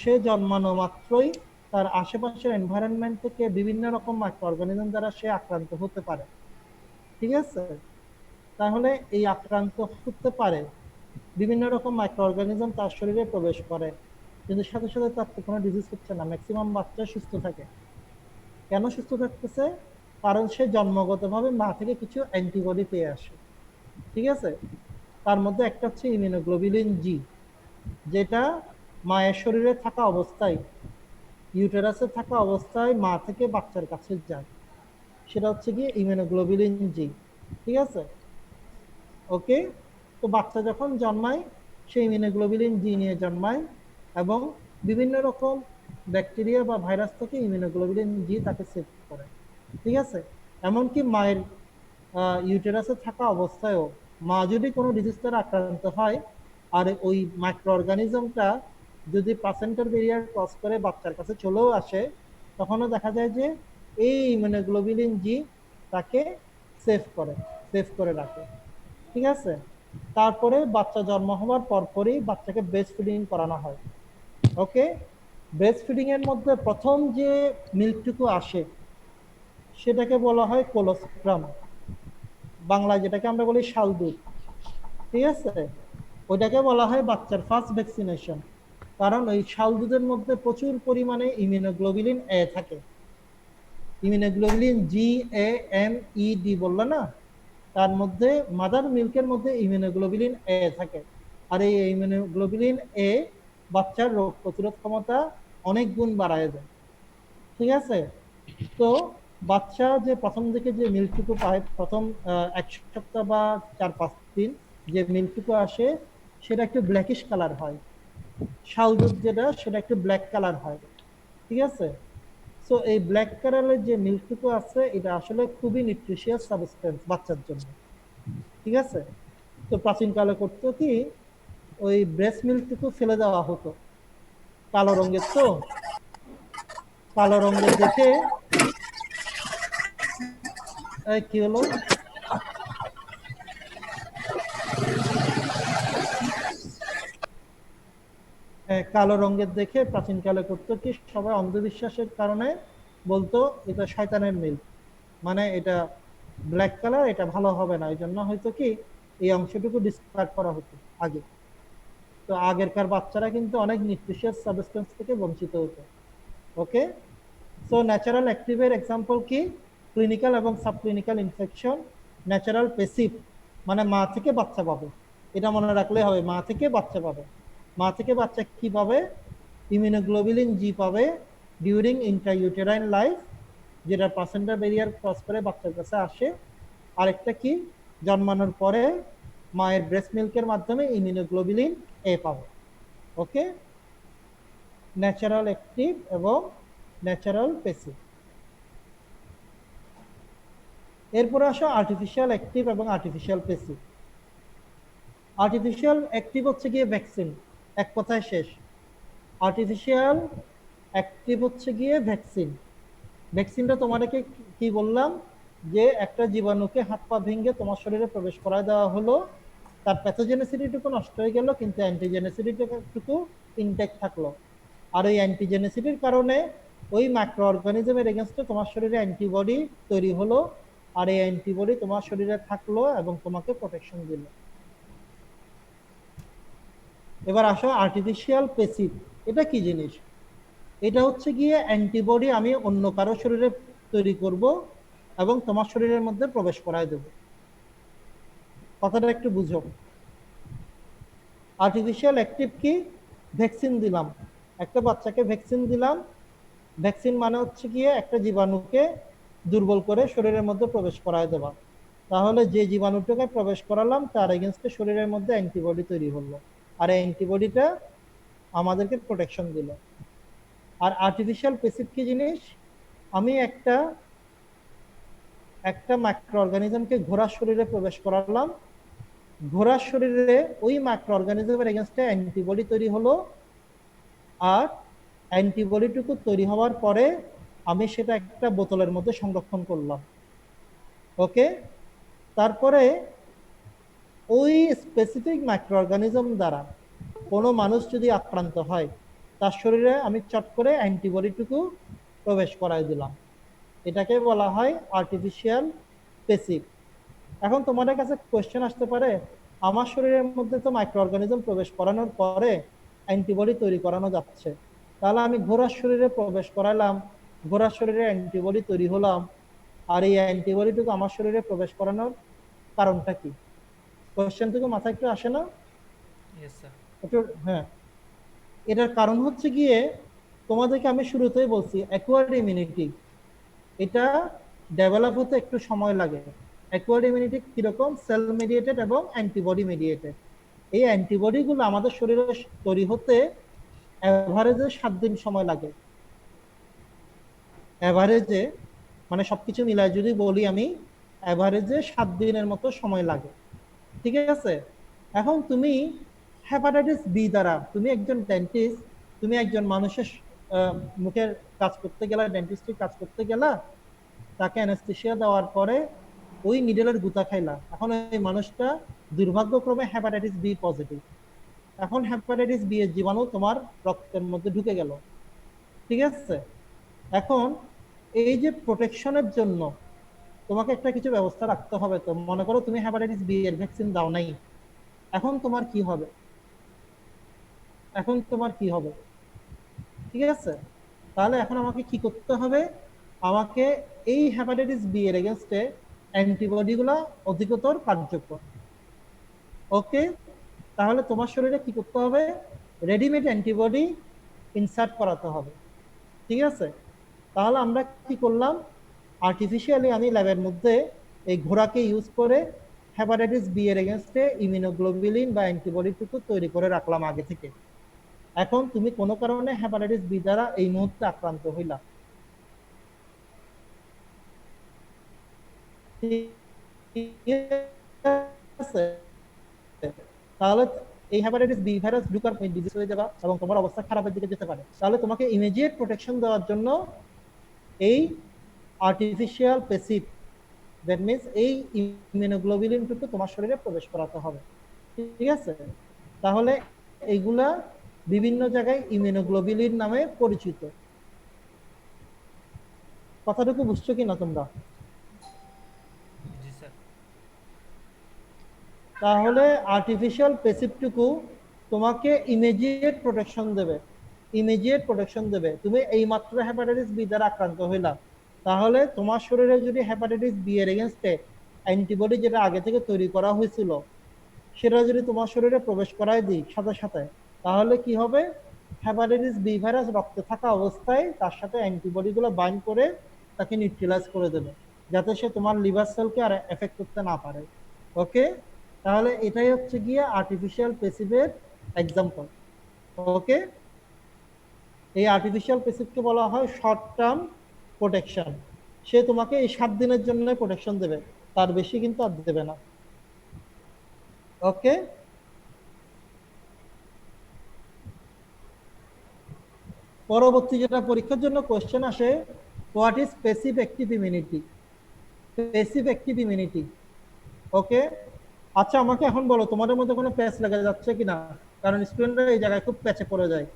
সে জন্মানো মাত্রই তার আশেপাশের এনভায়রনমেন্ট থেকে বিভিন্ন রকম মাইক্রো অর্গানিজম দ্বারা সে আক্রান্ত হতে পারে, ঠিক আছে? তাহলে এই আক্রান্ত হতে পারে, বিভিন্ন রকম মাইক্রো অর্গানিজম তার শরীরে প্রবেশ করে, কিন্তু সাথে সাথে তার তো কোনো ডিজিজ হচ্ছে না, ম্যাক্সিমাম বাচ্চা সুস্থ থাকে। কেন সুস্থ থাকতেছে? কারণ সে জন্মগতভাবে মা থেকে কিছু অ্যান্টিবডি পেয়ে আসে, ঠিক আছে? তার মধ্যে একটা হচ্ছে ইমিউনোগ্লোবিলিন জি, যেটা মায়ের শরীরে থাকা অবস্থায়, ইউটেরাসে থাকা অবস্থায় মা থেকে বাচ্চার কাছে যায়, সেটা হচ্ছে গিয়ে ইমিউনোগ্লোবিলিন জি, ঠিক আছে? ওকে, তো বাচ্চা যখন জন্মায় সেই ইমিউনোগ্লোবিলিন জি নিয়ে জন্মায় এবং বিভিন্ন রকম ব্যাকটেরিয়া বা ভাইরাস থেকে ইমিউনোগ্লোবিলিন জি তাকে সেভ করে, ঠিক আছে? এমনকি মায়ের ইউটেরাসে থাকা অবস্থায়ও মা যদি কোনো ডিজিজ দ্বারা আক্রান্ত হয় আর ওই মাইক্রো অর্গানিজমটা যদি প্লাসেন্টার ব্যারিয়ার ক্রস করে বাচ্চার কাছে চলেও আসে, তখনও দেখা যায় যে এই ইমিউনোগ্লোবিলিন জি তাকে সেভ করে রাখে, ঠিক আছে? তারপরে বাচ্চা জন্ম হওয়ার পরপরই বাচ্চাকে ব্রেস্ট ফিডিং করানো হয়। ওকে, ব্রেস্ট ফিডিং এর মধ্যে প্রথম যে মিল্কটুকু আসে সেটাকে বলা হয় কোলোস্ট্রাম, বাংলায় যেটাকে আমরা বলি শাল দুধ, ঠিক আছে? ওইটাকে বলা হয় বাচ্চার ফার্স্ট ভ্যাকসিনেশন, কারণ ওই শাল দুধের মধ্যে প্রচুর পরিমাণে ইমিউনোগ্লোবিলিন এ থাকে। Immunoglobulin G A M E D বললো না, তার মধ্যে মাদার মিল্কের মধ্যে ইমিউনোগ্লোবিলিন এ থাকে, আর এই ইমিউনোগ্লোবিলিন এ বাচ্চার রোগ প্রতিরোধ ক্ষমতা অনেক গুণ বাড়ায় দেয়, ঠিক আছে? তো বাচ্চা যে প্রথম দিকে যে মিল্কটুকু পায়, প্রথম 1 সপ্তাহ বা 4-5 দিন যে মিল্কটুকু আসে সেটা একটু ব্ল্যাকিশ কালার হয়, শাল দুধ যেটা সেটা একটু ব্ল্যাক কালার হয়, ঠিক আছে? সো এই ব্ল্যাক কালারের যে মিল্কটুকু আছে এটা আসলে খুবই নিউট্রিশিয়াস সাবস্টেন্স বাচ্চার জন্য, ঠিক আছে? তো প্রাচীনকালে করতো কি, ওই ব্রেস্ট মিল্কটুকু ফেলে দেওয়া হতো, কালো রঙের তো, কালো রঙের দেখে কি হলো, কালো রঙের দেখে প্রাচীনকালে করতো কি, সবাই অন্ধবিশ্বাসের কারণে বলতো এটা শয়তানের মিল্ক, মানে এটা ব্ল্যাক কালার, এটা ভালো হবে না, এই জন্য হয়তো কি এই অংশটুকু ডিসকার্ড করা হতো আগে। তো আগেরকার বাচ্চারা কিন্তু অনেক নিউট্রিশিয়াস সাবস্টেন্স থেকে বঞ্চিত হতো। ওকে, সো ন্যাচারাল অ্যাক্টিভের এক্সাম্পল কি? ক্লিনিক্যাল এবং সাবক্লিনিক্যাল ইনফেকশন। ন্যাচারাল পেসিভ মানে মা থেকে বাচ্চা পাবে, এটা মনে রাখলে হবে, মা থেকে বাচ্চা পাবে। মা থেকে বাচ্চা কি পাবে? ইমিউনোগ্লোবিলিন জি পাবে ডিউরিং ইন্ট্রাইউটেরাইন লাইফ, যেটা প্লাসেন্টা ব্যারিয়ার ক্রস করে বাচ্চার কাছে আসে। আরেকটা কি, জন্মানোর পরে মায়ের ব্রেস্ট মিল্কের মাধ্যমে ইমিউনোগ্লোবিলিন এ পাবে। ওকে, ন্যাচারাল অ্যাক্টিভ এবং ন্যাচারাল পেসিভ। এরপরে আসো আর্টিফিশিয়াল অ্যাক্টিভ এবং আর্টিফিশিয়াল পেসিভ। আর্টিফিশিয়াল অ্যাক্টিভ হচ্ছে গিয়ে ভ্যাকসিন, এক কথায় শেষ। আর্টিফিশিয়াল অ্যাক্টিভ হচ্ছে গিয়ে ভ্যাকসিন। ভ্যাকসিনটা তোমাদেরকে কি বললাম, যে একটা জীবাণুকে হাত পা ভেঙে তোমার শরীরে প্রবেশ করায় দেওয়া হলো, তার প্যাথোজেনিসিটিটুকু নষ্ট হয়ে গেল কিন্তু অ্যান্টিজেনিসিটিটুকু ইনটেক্ট থাকলো, আর ওই অ্যান্টিজেনিসিটির কারণে ওই মাইক্রো অর্গানিজমের এগেনস্টে তোমার শরীরে অ্যান্টিবডি তৈরি হলো, আর এই অ্যান্টিবডি তোমার শরীরে থাকলো এবং তোমাকে প্রোটেকশন দিল। এবার আসো আর্টিফিশিয়াল পেসিভ, এটা কি জিনিস? এটা হচ্ছে গিয়ে অ্যান্টিবডি আমি অন্য কারো শরীরে তৈরি করব এবং তোমার শরীরের মধ্যে প্রবেশ করায় দেব। কথাটা একটু বুঝো। আর্টিফিশিয়াল অ্যাক্টিভ কি? ভ্যাকসিন দিলাম, একটা বাচ্চাকে ভ্যাকসিন দিলাম। ভ্যাকসিন মানে হচ্ছে গিয়ে একটা জীবাণুকে দুর্বল করে শরীরের মধ্যে প্রবেশ করায় দেওয়া। তাহলে যে জীবাণুটাকে প্রবেশ করালাম তার এগেনস্টে শরীরের মধ্যে অ্যান্টিবডি তৈরি হলো, আর এই অ্যান্টিবডিটা আমাদেরকে প্রোটেকশন দিল। আর আর্টিফিশিয়াল পেসিভ কি জিনিস? আমি একটা মাইক্রো অর্গানিজমকে ঘোড়ার শরীরে প্রবেশ করালাম, ঘোড়ার শরীরে ওই মাইক্রো অর্গানিজমের এগেনস্টে অ্যান্টিবডি তৈরি হলো, আর অ্যান্টিবডিটুকু তৈরি হওয়ার পরে আমি সেটা একটা বোতলের মধ্যে সংরক্ষণ করলাম। ওকে, তারপরে ওই স্পেসিফিক মাইক্রো অর্গানিজম দ্বারা কোনো মানুষ যদি আক্রান্ত হয়, তার শরীরে আমি চট করে অ্যান্টিবডিটুকু প্রবেশ করাই দিলাম। এটাকে বলা হয় আর্টিফিশিয়াল পেসিভ। এখন তোমাদের কাছে কোয়েশ্চেন আসতে পারে, আমার শরীরের মধ্যে তো মাইক্রো অর্গানিজম প্রবেশ করানোর পরে অ্যান্টিবডি তৈরি করানো যাচ্ছে, তাহলে আমি ঘোড়ার শরীরে প্রবেশ করালাম, ঘোড়ার শরীরে অ্যান্টিবডি তৈরি হলাম, আর এই অ্যান্টিবডিটুকু আমার শরীরে প্রবেশ করানোর কারণটা কি? কোয়েশ্চেনটুকু মাথায় একটু আসে না? Yes sir. একটু, হ্যাঁ। এটার কারণ হচ্ছে গিয়ে, তোমাদেরকে আমি শুরুতেই বলছি অ্যাকোয়ার্ড ইমিউনিটি, এটা ডেভেলপ হতে একটু সময় লাগে। অ্যাকোয়ার্ড ইমিউনিটি কিরকম? সেল মিডিয়েটেড এবং অ্যান্টিবডি মিডিয়েটেড। এই অ্যান্টিবডিগুলো আমাদের শরীরে তৈরি হতে অ্যাভারেজে 7 দিন সময় লাগে। অ্যাভারেজে, মানে সবকিছু মিলায় যদি বলি আমি, অ্যাভারেজে 7 দিনের মতো সময় লাগে। ঠিক আছে? এখন তুমি হেপাটাইটিস বি দ্বারা, তুমি একজন ডেন্টিস্ট, তুমি একজন মানুষের মুখের কাজ করতে গেলা, ডেন্টিস্টের কাজ করতে গেলা, তাকে অ্যানেস্থেসিয়া দেওয়ার পরে ওই নিডেলের গুতা খাইলা, এখন ওই মানুষটা দুর্ভাগ্যক্রমে হেপাটাইটিস বি পজিটিভ। এখন হেপাটাইটিস বি এর জীবাণু তোমার রক্তের মধ্যে ঢুকে গেল। ঠিক আছে? এখন এই যে প্রোটেকশনের জন্য তোমাকে একটা কিছু ব্যবস্থা রাখতে হবে। তো মনে করো তুমি হেপাটাইটিস বি এর ভ্যাকসিন দাও নাই, এখন তোমার কি হবে? এখন তোমার কি হবে? ঠিক আছে, তাহলে এখন আমাকে কি করতে হবে? আমাকে এই হেপাটাইটিস বি এর এগেনস্টে অ্যান্টিবডিগুলো অধিকতর কার্যকর। ওকে, তাহলে তোমার শরীরে কি করতে হবে? রেডিমেড অ্যান্টিবডি ইনসার্ট করাতে হবে। ঠিক আছে, তাহলে আমরা কি করলাম? আর্টিফিশিয়ালি আমি ল্যাবের মধ্যে এই ঘোড়াকে ইউজ করে হেপাটাইটিস বি এর এগেনস্টে ইমিউনোগ্লোবুলিন বা অ্যান্টিবডিটুকু তৈরি করে রাখলাম আগে থেকে। এখন তুমি কোনো কারণে হেপাটাইটিস বি দ্বারা এই মুহূর্তে আক্রান্ত হইলা, ঠিক আছে? তাহলে এই হেপাটাইটিস বি ভাইরাস ঢুকার ডিজিজ হয়ে যাবে এবং তোমার অবস্থা খারাপের দিকে যেতে পারে। তাহলে তোমাকে ইমিডিয়েট প্রোটেকশন দেওয়ার জন্য এই আর্টিফিশিয়াল পেসিভ, দ্যাট মিন্স এই ইমিউনোগ্লোবুলিনটুকু তোমার শরীরে প্রবেশ করাতে হবে। ঠিক আছে, তাহলে এইগুলা বিভিন্ন জায়গায় ইমিউনোগ্লোবুলিন নামে পরিচিত। কথাটুকু বুঝছো কিনা তোমরা? জি স্যার। তাহলে আর্টিফিশিয়াল পেসিভটুকু তোমাকে ইমিডিয়েট প্রোটেকশন দেবে, ইমিডিয়েট প্রোটেকশন দেবে। তুমি এই মাত্র হেপাটাইটিস বি দ্বারা আক্রান্ত হইলা, তাহলে তোমার শরীরে যদি হেপাটাইটিস বি এর এগেনস্টে অ্যান্টিবডি যেটা আগে থেকে তৈরি করা হয়েছিল সেটা যদি তোমার শরীরে প্রবেশ করায় দিই সাথে সাথে, তাহলে কি হবে? হেপাটাইটিস বি ভাইরাস রক্তে থাকা অবস্থায় তার সাথে অ্যান্টিবডিগুলো বাইন্ড করে তাকে নিউট্রিলাইজ করে দেবে, যাতে সে তোমার লিভার সেলকে আর এফেক্ট করতে না পারে। ওকে, তাহলে এটাই হচ্ছে গিয়ে আর্টিফিশিয়াল পেসিভের এক্সাম্পল। ওকে, এই আর্টিফিশিয়াল পেসিভকে বলা হয় শর্ট টার্ম প্রোটেকশন। সে তোমাকে এই 7 দিনের জন্য প্রোটেকশন দেবে, তার বেশি কিন্তু আর দেবে না। ওকে, পরবর্তী যেটা পরীক্ষার জন্য কোশ্চেন আসে, what is passive active immunity? Passive active immunity. Okay, আচ্ছা আমাকে এখন বলো তোমাদের মধ্যে কোনো প্যাচ লেগে যাচ্ছে কিনা, কারণ স্টুডেন্টরা এই জায়গায় খুব প্যাচে পড়ে যায়।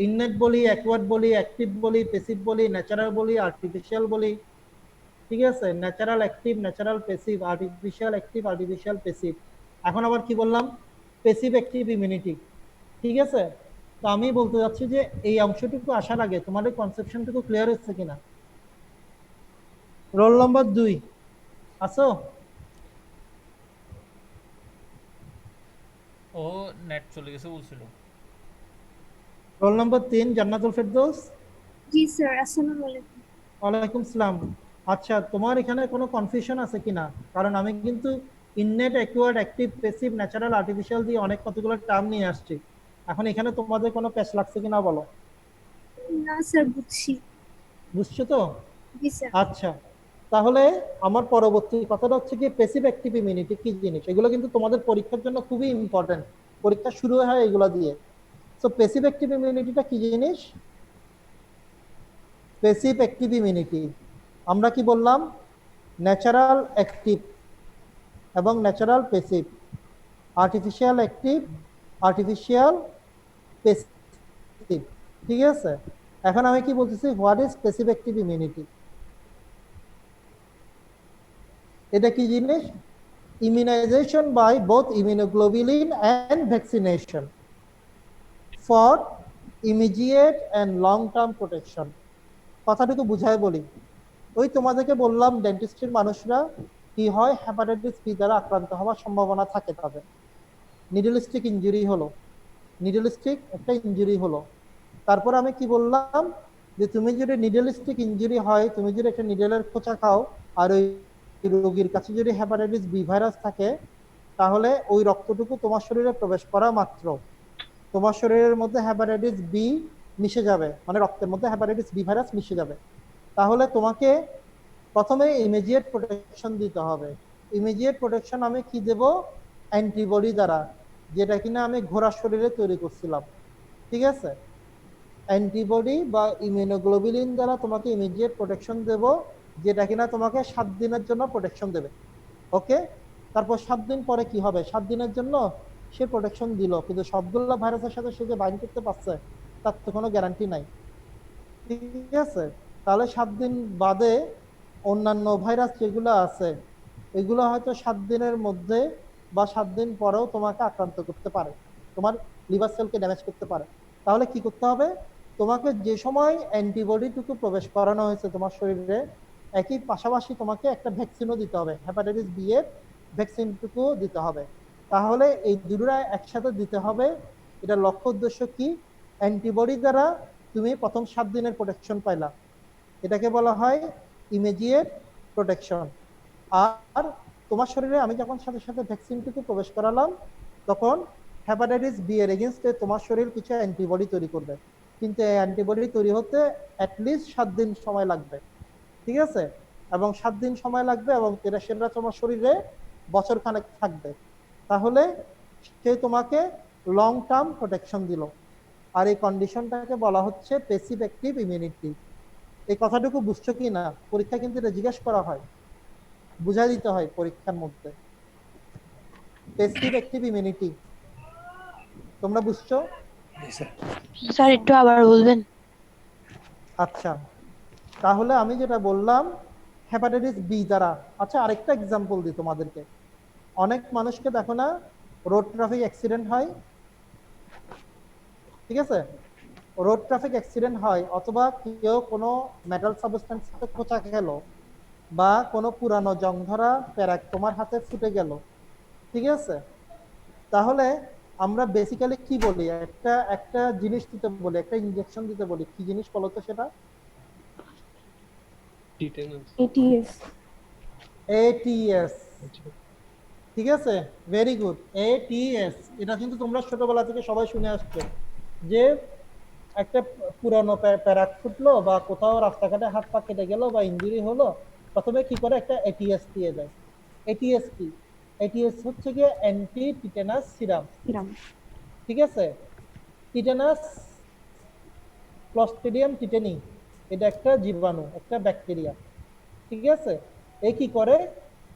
ইননেট বলি, অ্যাকোয়ার্ড বলি, অ্যাক্টিভ বলি, প্যাসিভ বলি, ন্যাচারাল বলি, আর্টিফিশিয়াল বলি। ঠিক আছে, natural active, natural passive, artificial active, artificial passive. এখন আবার কি বললাম? Passive active immunity. ঠিক আছে, তো আমি বলতে যাচ্ছি যে এই অংশটুকু আসার আগে তোমাদের কনসেপশনটুকু ক্লিয়ার হচ্ছে কিনা? রোল নাম্বার 2 আসো? ও নেট চলে গেছে বলছিল। Roll number 3 Jannatul Ferdous. জি স্যার, আসসালামু আলাইকুম। ওয়ালাইকুম সালাম। আচ্ছা, তোমার এখানে কোনো কনফিউশন আছে কিনা? কারণ আমি কিন্তু innate, acquired, active, passive, natural, artificial দিয়ে অনেক কতগুলো টার্ম নিয়ে আসছি। এখন এখানে তোমাদের কোনো প্যাচ লাগছে কিনা বলো? না স্যার, বুঝছি। বুঝছো তো? জি স্যার। আচ্ছা, তাহলে আমার পরবর্তী কথাটা হচ্ছে কি প্যাসিভ অ্যাক্টিভ ইমিউনিটি কি জিনিস, এগুলো কিন্তু তোমাদের পরীক্ষার জন্য খুবই ইম্পর্টেন্ট, পরীক্ষা শুরু হয় এগুলো দিয়ে। সো প্যাসিভ অ্যাক্টিভ ইমিউনিটিটা কি জিনিস? প্যাসিভ অ্যাক্টিভ ইমিউনিটি আমরা কি বললাম? ন্যাচারাল অ্যাক্টিভ এবং natural passive, artificial active, artificial passive, ঠিক আছে? এখন আমি কি বলতেছি, what is passive active immunity? এটা কি জিনিস? Immunization by both immunoglobulin and vaccination for immediate and long term protection. কথাটুকু বুঝায় বলি, ওই তোমাদেরকে বললাম ডেন্টিস্ট্রির মানুষরা কি হয়, হেপাটাইটিস বি দ্বারা আক্রান্ত হওয়ার সম্ভাবনা থাকে তাদের। নিডেলিস্টিক ইনজুরি হলো, নিডেলিস্টিক একটা ইনজুরি হলো, তারপর আমি কি বললাম যে তুমি যদি নিডেলিস্টিক ইনজুরি হয়, তুমি যদি একটা নিডেলের খোঁচা খাও আর ওই রোগীর কাছে যদি হেপাটাইটিস বি ভাইরাস থাকে, তাহলে ওই রক্তটুকু তোমার শরীরে প্রবেশ করা মাত্র তোমার শরীরের মধ্যে হেপাটাইটিস বি মিশে যাবে, মানে রক্তের মধ্যে হেপাটাইটিস বি ভাইরাস মিশে যাবে। তাহলে তোমাকে প্রথমে ইমিডিয়েট প্রোটেকশন দিতে হবে। ইমিডিয়েট প্রোটেকশন আমি কি দেব? অ্যান্টিবডি দ্বারা, যেটা কিনা আমি ঘোড়ার শরীরে তৈরি করছিলাম, ঠিক আছে? অ্যান্টিবডি বা ইমিউনোগ্লোবুলিন দ্বারা তোমাকে ইমিডিয়েট প্রোটেকশন দেব, যেটা কিনা তোমাকে 7 দিনের জন্য প্রোটেকশন দেবে। ওকে, তারপর 7 দিন পরে কি হবে? 7 দিনের জন্য সে প্রোটেকশন দিল, কিন্তু সবগুলো ভাইরাসের সাথে সে যে বাইন্ড করতে পারছে তার তো কোনো গ্যারান্টি নাই, ঠিক আছে? তাহলে 7 দিন বাদে অন্যান্য ভাইরাস যেগুলো আছে এগুলো হয়তো 7 দিনের মধ্যে বা 7 দিন পরেও তোমাকে আক্রান্ত করতে পারে, তোমার লিভার সেলকে ড্যামেজ করতে পারে। তাহলে কি করতে হবে? তোমাকে যে সময় অ্যান্টিবডিটুকু প্রবেশ করানো হয়েছে তোমার শরীরে, একই পাশাপাশি তোমাকে একটা ভ্যাকসিনও দিতে হবে, হেপাটাইটিস বি এর ভ্যাকসিনটুকু দিতে হবে। তাহলে এই দুটোটা একসাথে দিতে হবে। এটার লক্ষ্য উদ্দেশ্য কি? অ্যান্টিবডি দ্বারা তুমি প্রথম 7 দিনের প্রোটেকশন পাইলা, এটাকে বলা হয় ইমিডিয়েট প্রোটেকশন। আর তোমার শরীরে আমি যখন সাথে সাথে ভ্যাকসিনটুকু প্রবেশ করালাম, তখন হেপাটাইটিস বি এর এগেইনস্টে তোমার শরীর কিছু অ্যান্টিবডি তৈরি করবে, কিন্তু এই অ্যান্টিবডি তৈরি হতে অ্যাটলিস্ট 7 দিন সময় লাগবে, ঠিক আছে? এবং 7 দিন সময় লাগবে এবং সেটা তোমার শরীরে বছর খানেক থাকবে। তাহলে সে তোমাকে লং টার্ম প্রোটেকশন দিল, আর এই কন্ডিশনটাকে বলা হচ্ছে প্যাসিভ অ্যাক্টিভ ইমিউনিটি। এই কথাটুকু বুঝছো কি না? পরীক্ষা কিন্তু এটা জিজ্ঞেস করা হয়, বুঝাই দিতে হয় পরীক্ষার মধ্যে। প্যাসিভ অ্যাক্টিভ ইমিউনিটি তোমরা বুঝছো? জি স্যার। স্যার একটু আবার বলবেন? আচ্ছা, তাহলে আমি যেটা বললাম হেপাটাইটিস বি দ্বারা। আচ্ছা, আরেকটা এক্সাম্পল দিই তোমাদেরকে। অনেক মানুষকে দেখো না, রোড ট্রাফিক অ্যাক্সিডেন্ট হয়, ঠিক আছে? রোড ট্রাফিক অ্যাক্সিডেন্ট হয়, অথবা কেউ কোনো মেটাল সাবস্টেন্স খোঁচা খেলো, বা কোনো পুরানো জং ধরা প্যারাক তোমার হাতে ফুটে গেল, ঠিক আছে? তাহলে আমরা বেসিক্যালি কি বলি? একটা একটা জিনিস দিতে বলি, একটা ইনজেকশন দিতে বলি। কি জিনিস বলো তো সেটা? টিটেনাস। এটিএস। এটিএস, ঠিক আছে? Very good, ATS. এটা কিন্তু তোমরা ছোটবেলা থেকে সবাই শুনে আসছো যে একটা পুরানো প্যারাক ফুটলো বা কোথাও রাস্তাঘাটে হাত পা কেটে গেল বা ইনজুরি হলো, প্রথমে কি করে? একটা এটিএস দিয়ে দেয়। এটিএস কি? এটিএস হচ্ছে গিয়ে অ্যান্টি টিটেনাস সিরাম, ঠিক আছে? টিটেনাস, ক্লস্ট্রিডিয়াম টিটেনি, এটা একটা জীবাণু, একটা ব্যাকটেরিয়া, ঠিক আছে? এ কি করে?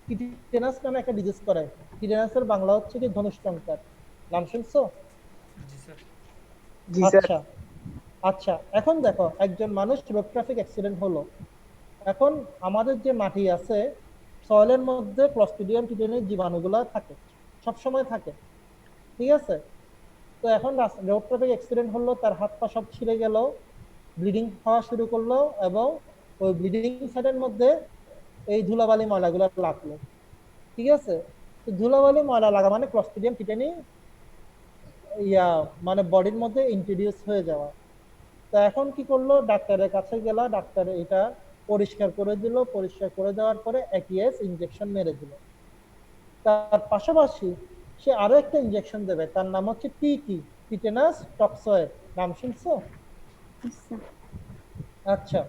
টিটেনাস নামে একটা ডিজিজ করে। টিটেনাসের বাংলা হচ্ছে কি ধনুষ্টঙ্কার। নাম শুনছো? জি স্যার। জি স্যার। আচ্ছা আচ্ছা, এখন দেখো একজন মানুষ রোড ট্রাফিক অ্যাক্সিডেন্ট হলো, এখন আমাদের যে মাটি আছে, সয়েলের মধ্যে ক্লস্ট্রিডিয়াম টিটেনিস জীবাণুগুলো থাকে, সব সময় থাকে, ঠিক আছে? তো এখন রোড ট্রাফিক অ্যাক্সিডেন্ট হলো, তার হাত পা সব ছিঁড়ে গেল, ব্লিডিং হওয়া শুরু করলো, এবং ওই ব্লিডিং সাইডের মধ্যে এই ধুলাবালি ময়লাগুলো লাগলো, ঠিক আছে? তো ধুলাবালি ময়লা লাগা মানে ক্লস্ট্রিডিয়াম টিটেনি মানে বডির মধ্যে ইন্ট্রোডিউস হয়ে যাওয়া। তো এখন কি করলো? ডাক্তারের কাছে গেল, ডাক্তার এটা পরিষ্কার করে দিল, পরিষ্কার করে দেওয়ার পরে এটিএস ইনজেকশন মেরে দিল। তার পাশাপাশি সে আরো একটা ইনজেকশন দেবে, তার নাম হচ্ছে টিটি, টিটেনাস টক্সয়েড। নাম শুনছো? আচ্ছা,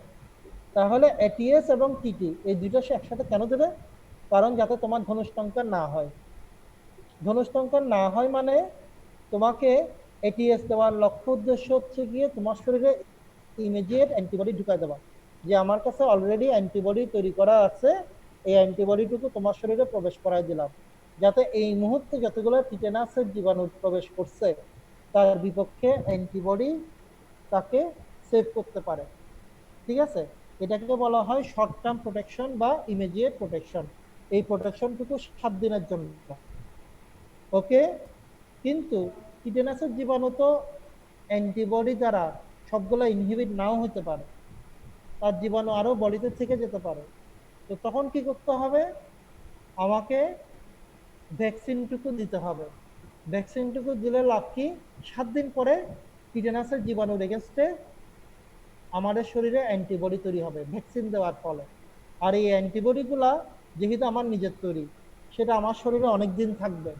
তাহলে এটিএস এবং টিটি এই দুইটা সে একসাথে কেন দেবে? কারণ যাতে তোমার ধনুষ্টঙ্কন না হয়। ধনুষ্টঙ্কন না হয় মানে তোমাকে এটিএস দেওয়ার লক্ষ্য উদ্দেশ্য হচ্ছে গিয়ে তোমার শরীরে ইমিডিয়েট অ্যান্টিবডি ঢুকাই দেওয়া, যে আমার কাছে অলরেডি অ্যান্টিবডি তৈরি করা আছে, এই অ্যান্টিবডিটুকু তোমার শরীরে প্রবেশ করাই দিলাম, যাতে এই মুহূর্তে যতগুলো টিটেনাসের জীবাণু প্রবেশ করছে তার বিপক্ষে অ্যান্টিবডি তাকে সেভ করতে পারে। ঠিক আছে, এটাকে বলা হয় শর্ট টার্ম প্রোটেকশন বা ইমিডিয়েট প্রোটেকশন। এই প্রোটেকশনটুকু 7 দিনের জন্য। ওকে, কিন্তু টিটেনাসের জীবাণু তো অ্যান্টিবডি দ্বারা সবগুলো ইনহিবিট নাও হতে পারে, তার জীবাণু আরো বডিতে থেকে যেতে পারে। তো তখন কি করতে হবে? আমাকে ভ্যাকসিনটুকু দিতে হবে। ভ্যাকসিনটুকু দিলে লাভ কি? 7 দিন পরে টিটেনাসের জীবাণুর এগেনস্টে আমাদের শরীরে অ্যান্টিবডি তৈরি হবে ভ্যাকসিন দেওয়ার ফলে। আর এই অ্যান্টিবডিগুলা যেহেতু আমার নিজের তৈরি, সেটা আমার শরীরে অনেক দিন থাকবে।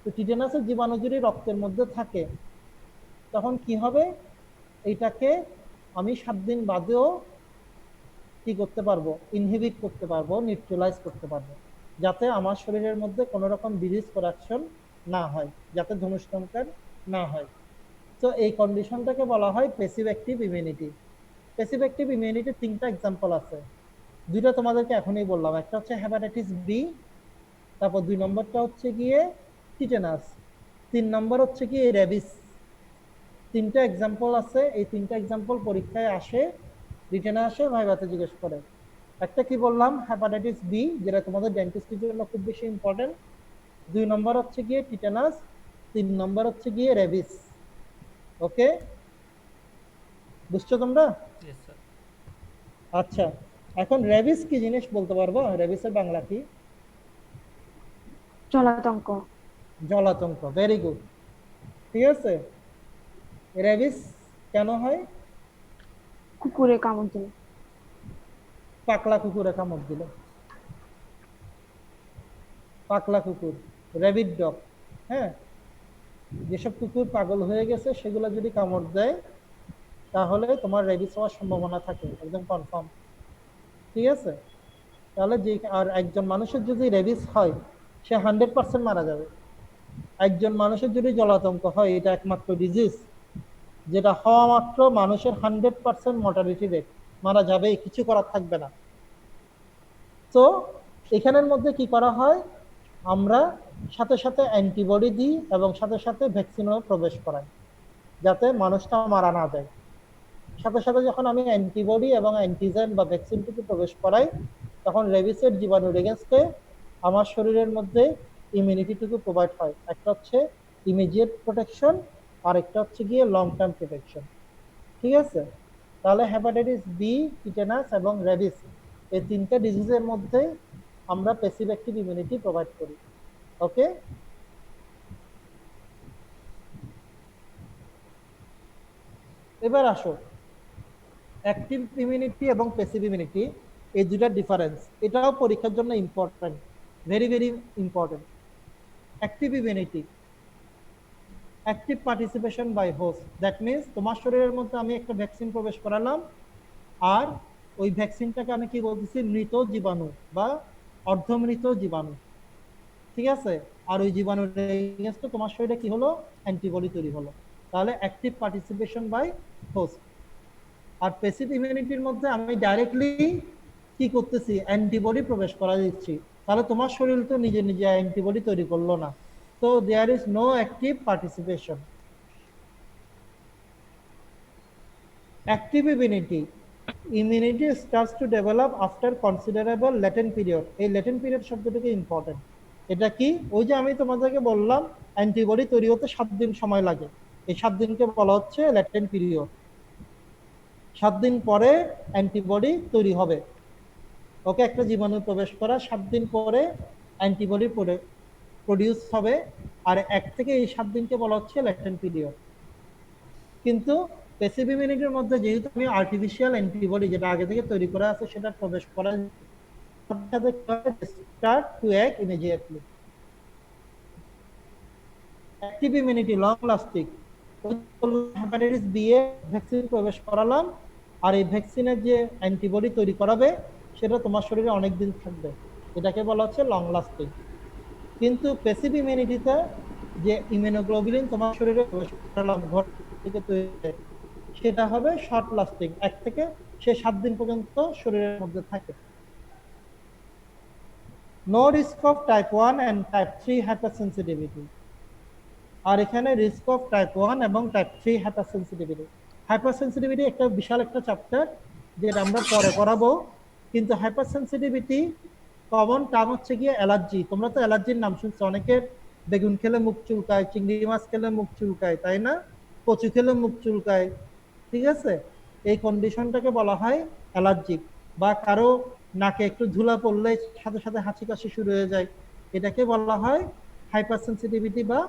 তো টিটেনাসের জীবাণু যদি রক্তের মধ্যে থাকে তখন কি হবে? এইটাকে আমি 7 দিন বাদেও কি করতে পারবো? ইনহিবিট করতে পারবো, নিউট্রালাইজ করতে পারবো, যাতে আমার শরীরের মধ্যে কোনো রকম ডিজিজ প্রোডাকশন না হয়, যাতে ধনুষ্টঙ্কন না হয়। তো এই কন্ডিশনটাকে বলা হয় passive active immunity. Passive active ইমিউনিটির 3টা এক্সাম্পল আছে, দুইটা তোমাদেরকে এখনই বললাম। একটা হচ্ছে হেপাটাইটিস বি, তারপর 2 নম্বরটা হচ্ছে গিয়ে টিটেনাস, 3 নম্বর হচ্ছে গিয়ে রেবিস। 3টা এক্সাম্পল আছে, এই 3টা এক্সাম্পল পরীক্ষায় আসে, রিটেনে আসে, ভাইভাতে জিজ্ঞেস করে। একটা কি বললাম? হেপাটাইটিস বি, যেটা তোমাদের ডেন্টিস্টের জন্য খুব বেশি ইম্পর্টেন্ট। 2 নম্বর হচ্ছে গিয়ে টিটেনাস, 3 নম্বর হচ্ছে গিয়ে রেবিস। ওকে, বুঝছো তোমরা? Yes sir. আচ্ছা, এখন রেবিস কি জিনিস বলতে পারবো? রেবিসের বাংলা কি? জলাতঙ্ক। জলাতঙ্ক, ভেরি গুড। ঠিক আছে, রেবিস কেন হয়? কুকুরে কামড় দিলে। পাকলা কুকুরে কামড় দিল। পাকলা কুকুর, র্যাবিট ডগ, হ্যাঁ, যেসব কুকুর পাগল হয়ে গেছে সেগুলো যদি কামড় দেয় তাহলে তোমার রেবিস হওয়ার সম্ভাবনা থাকে, একদম কনফার্ম। ঠিক আছে, তাহলে যে আর একজন মানুষের যদি রেবিস হয় সে 100% মারা যাবে। একজন মানুষের যদি জলাতঙ্ক হয়, এটা একমাত্র ডিজিজ যেটা হওয়া মাত্র মানুষের 100% মর্টালিটি রেট, মারা যাবে, কিছু করার থাকবে না। তো এখানের মধ্যে কি করা হয়? আমরা সাথে সাথে অ্যান্টিবডি দিই এবং সাথে সাথে ভ্যাকসিনও প্রবেশ করাই, যাতে মানুষটা মারা না যায়। সাথে সাথে যখন আমি অ্যান্টিবডি এবং অ্যান্টিজেন বা ভ্যাকসিনটুকু প্রবেশ করাই, তখন রেবিসের জীবাণুর এগেনস্টে আমার শরীরের মধ্যে ইমিউনিটিটুকু প্রোভাইড হয়। একটা হচ্ছে ইমিডিয়েট প্রোটেকশন, আর একটা হচ্ছে গিয়ে লং টার্ম প্রোটেকশন। ঠিক আছে, তাহলে হেপাটাইটিস বি, টিটেনাস এবং রেবিস, এই 3টা ডিজিজের মধ্যে আমরা প্যাসিভ অ্যাক্টিভ ইমিউনিটি প্রোভাইড করি। ওকে, এবার আসো অ্যাক্টিভ ইমিউনিটি এবং প্যাসিভ ইমিউনিটি, এই দুইটা ডিফারেন্স, এটাও পরীক্ষার জন্য important, very very important. Active immunity, active participation by host, that means তোমার শরীরের মধ্যে আমি একটা ভ্যাকসিন প্রবেশ করালাম, আর ওই ভ্যাকসিনটাকে আমি কি বলতেছি? মৃত জীবাণু বা অর্ধমৃত জীবাণু। ঠিক আছে, আর ওই জীবাণুর এগেইনস্টে তোমার শরীরে কি হলো? অ্যান্টিবডি তৈরি হলো। তাহলে অ্যাক্টিভ পার্টিসিপেশন বাই হোস্ট। আর প্যাসিভ ইমিউনিটির মধ্যে আমি ডাইরেক্টলি কি করতেছি? অ্যান্টিবডি প্রবেশ করা দিচ্ছি, তাহলে তোমার শরীর তো নিজে নিজে অ্যান্টিবডি তৈরি করলো না। তো there is no active participation. Active immunity, immunity starts to develop after considerable latent period. এই ল্যাটেন্ট পিরিয়ড শব্দটাকে ইম্পর্টেন্ট। এটা কি? ওই যে আমি তোমাদেরকে বললাম অ্যান্টিবডি তৈরি হতে 7 দিন সময় লাগে, এই 7 দিনকে বলা হচ্ছে ল্যাটেন্ট পিরিয়ড। 7 দিন পরে অ্যান্টিবডি তৈরি হবে। ওকে, একটা জীবাণু প্রবেশ করা 7 দিন পরে অ্যান্টিবডি প্রডিউস হবে, আর 1 থেকে এই 7 দিনকে বলা হচ্ছে ল্যাটেন্ট পিরিয়ড। কিন্তু প্যাসিভ ইমিউনিটির মধ্যে যেহেতু আমি আর্টিফিশিয়াল অ্যান্টিবডি যেটা আগে থেকে তৈরি করা আছে সেটা প্রবেশ করা start to act immediately. Active immunity long lasting, hepatitis B এ ভ্যাকসিন প্রবেশ করালাম, আর এই ভ্যাকসিনের যে অ্যান্টিবডি তৈরি করাবে সেটা তোমার শরীরে অনেক দিন থাকবে, এটাকে বলা হচ্ছে লং লাস্টিং। কিন্তু প্যাসিভ ইমিউনিটিতে যে ইমিউনোগ্লোবুলিন তোমার শরীরে প্রবেশ করালাম ঘর থেকে তৈরি হয়, সেটা হবে শর্ট লাস্টিং, 1 থেকে 7 দিন পর্যন্ত শরীরের মধ্যে থাকে। No risk of type 1 and type 3 hypersensitivity. আর এখানে রিস্ক অফ টাইপ 1 এবং টাইপ 3 হাইপারসেনসিটিভিটি। হাইপারসেনসিটিভিটি একটা বিশাল একটা চ্যাপ্টার, যেটা আমরা পরে করাবো। কিন্তু হাইপারসেনসিটিভিটি কমন টার্ম হচ্ছে গিয়ে অ্যালার্জি। তোমরা তো অ্যালার্জির নাম শুনছো, অনেকের বেগুন খেলে মুখ চুলকায়, চিংড়ি মাছ খেলে মুখ চুলকায়, তাই না? কচু খেলে মুখ চুলকায়, ঠিক আছে? এই কন্ডিশনটাকে বলা হয় অ্যালার্জিক। বা কারো নাকে একটু ধুলা পড়লে সাথে সাথে হাঁচি কাশি শুরু হয়ে যায়, এটাকে বলা হয় হাইপারসেনসিটিভিটি বা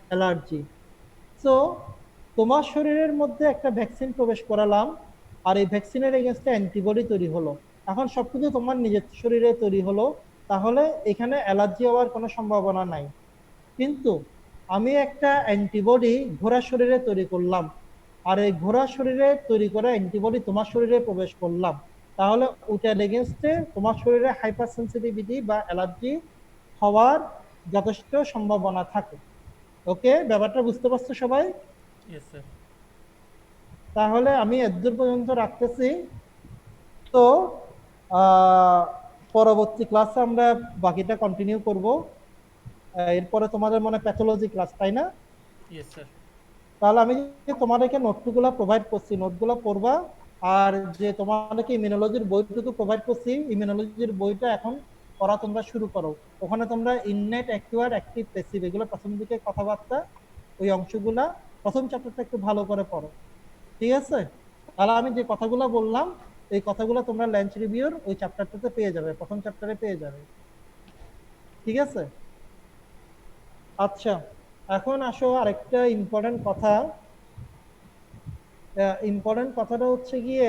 অ্যালার্জি। সো তোমার শরীরের মধ্যে একটা ভ্যাকসিন প্রবেশ করালাম, আর এই ভ্যাকসিনের এগেনস্টে অ্যান্টিবডি তৈরি হলো। এখন সবকিছু তোমার নিজের শরীরে তৈরি হলো, তাহলে এখানে অ্যালার্জি হওয়ার কোনো সম্ভাবনা নাই। কিন্তু আমি একটা অ্যান্টিবডি ঘোড়ার শরীরে তৈরি করলাম, আর এই ঘোড়ার শরীরে তৈরি করা অ্যান্টিবডি তোমার শরীরে প্রবেশ করলাম, তাহলে ওটার এগেনস্টে তোমার শরীরে হাইপার সেন্সিটিভিটি বা অ্যালার্জি হওয়ার যথেষ্ট সম্ভাবনা থাকে। ওকে, ব্যাপারটা বুঝতে পারছো সবাই? Yes sir. তাহলে আমি এদূর পর্যন্ত রাখতেছি। তো আহ, পরবর্তী ক্লাসে আমরা বাকিটা কন্টিনিউ করব। এরপরে তোমাদের মনে প্যাথোলজি ক্লাস, তাই না? Yes sir. তাহলে আমি যে তোমাদেরকে নোটগুলো প্রোভাইড করছি, নোটগুলো পড়বা। আর যে তোমাদেরকে ইমিউনোলজির বইটুকু প্রোভাইড করছি, ইমিউনোলজির বইটা এখন পড়া তোমরা শুরু করো। ওখানে তোমরা ইননেট, অ্যাকিউয়ার, অ্যাক্টিভ, প্যাসিভ এগুলো প্রথম দিকে কথাবার্তা, ওই অংশগুলা প্রথম চ্যাপ্টারটা একটু ভালো করে পড়ো, ঠিক আছে? তাহলে আমি যে কথাগুলো বললাম এই কথাগুলো তোমরা লাঞ্চ রিভিউর ওই চ্যাপ্টারটাতে পেয়ে যাবে, প্রথম চ্যাপ্টারে পেয়ে যাবে, ঠিক আছে? আচ্ছা, এখন আসো আরেকটা ইম্পর্টেন্ট কথা। ইম্পর্টেন্ট কথাটা হচ্ছে গিয়ে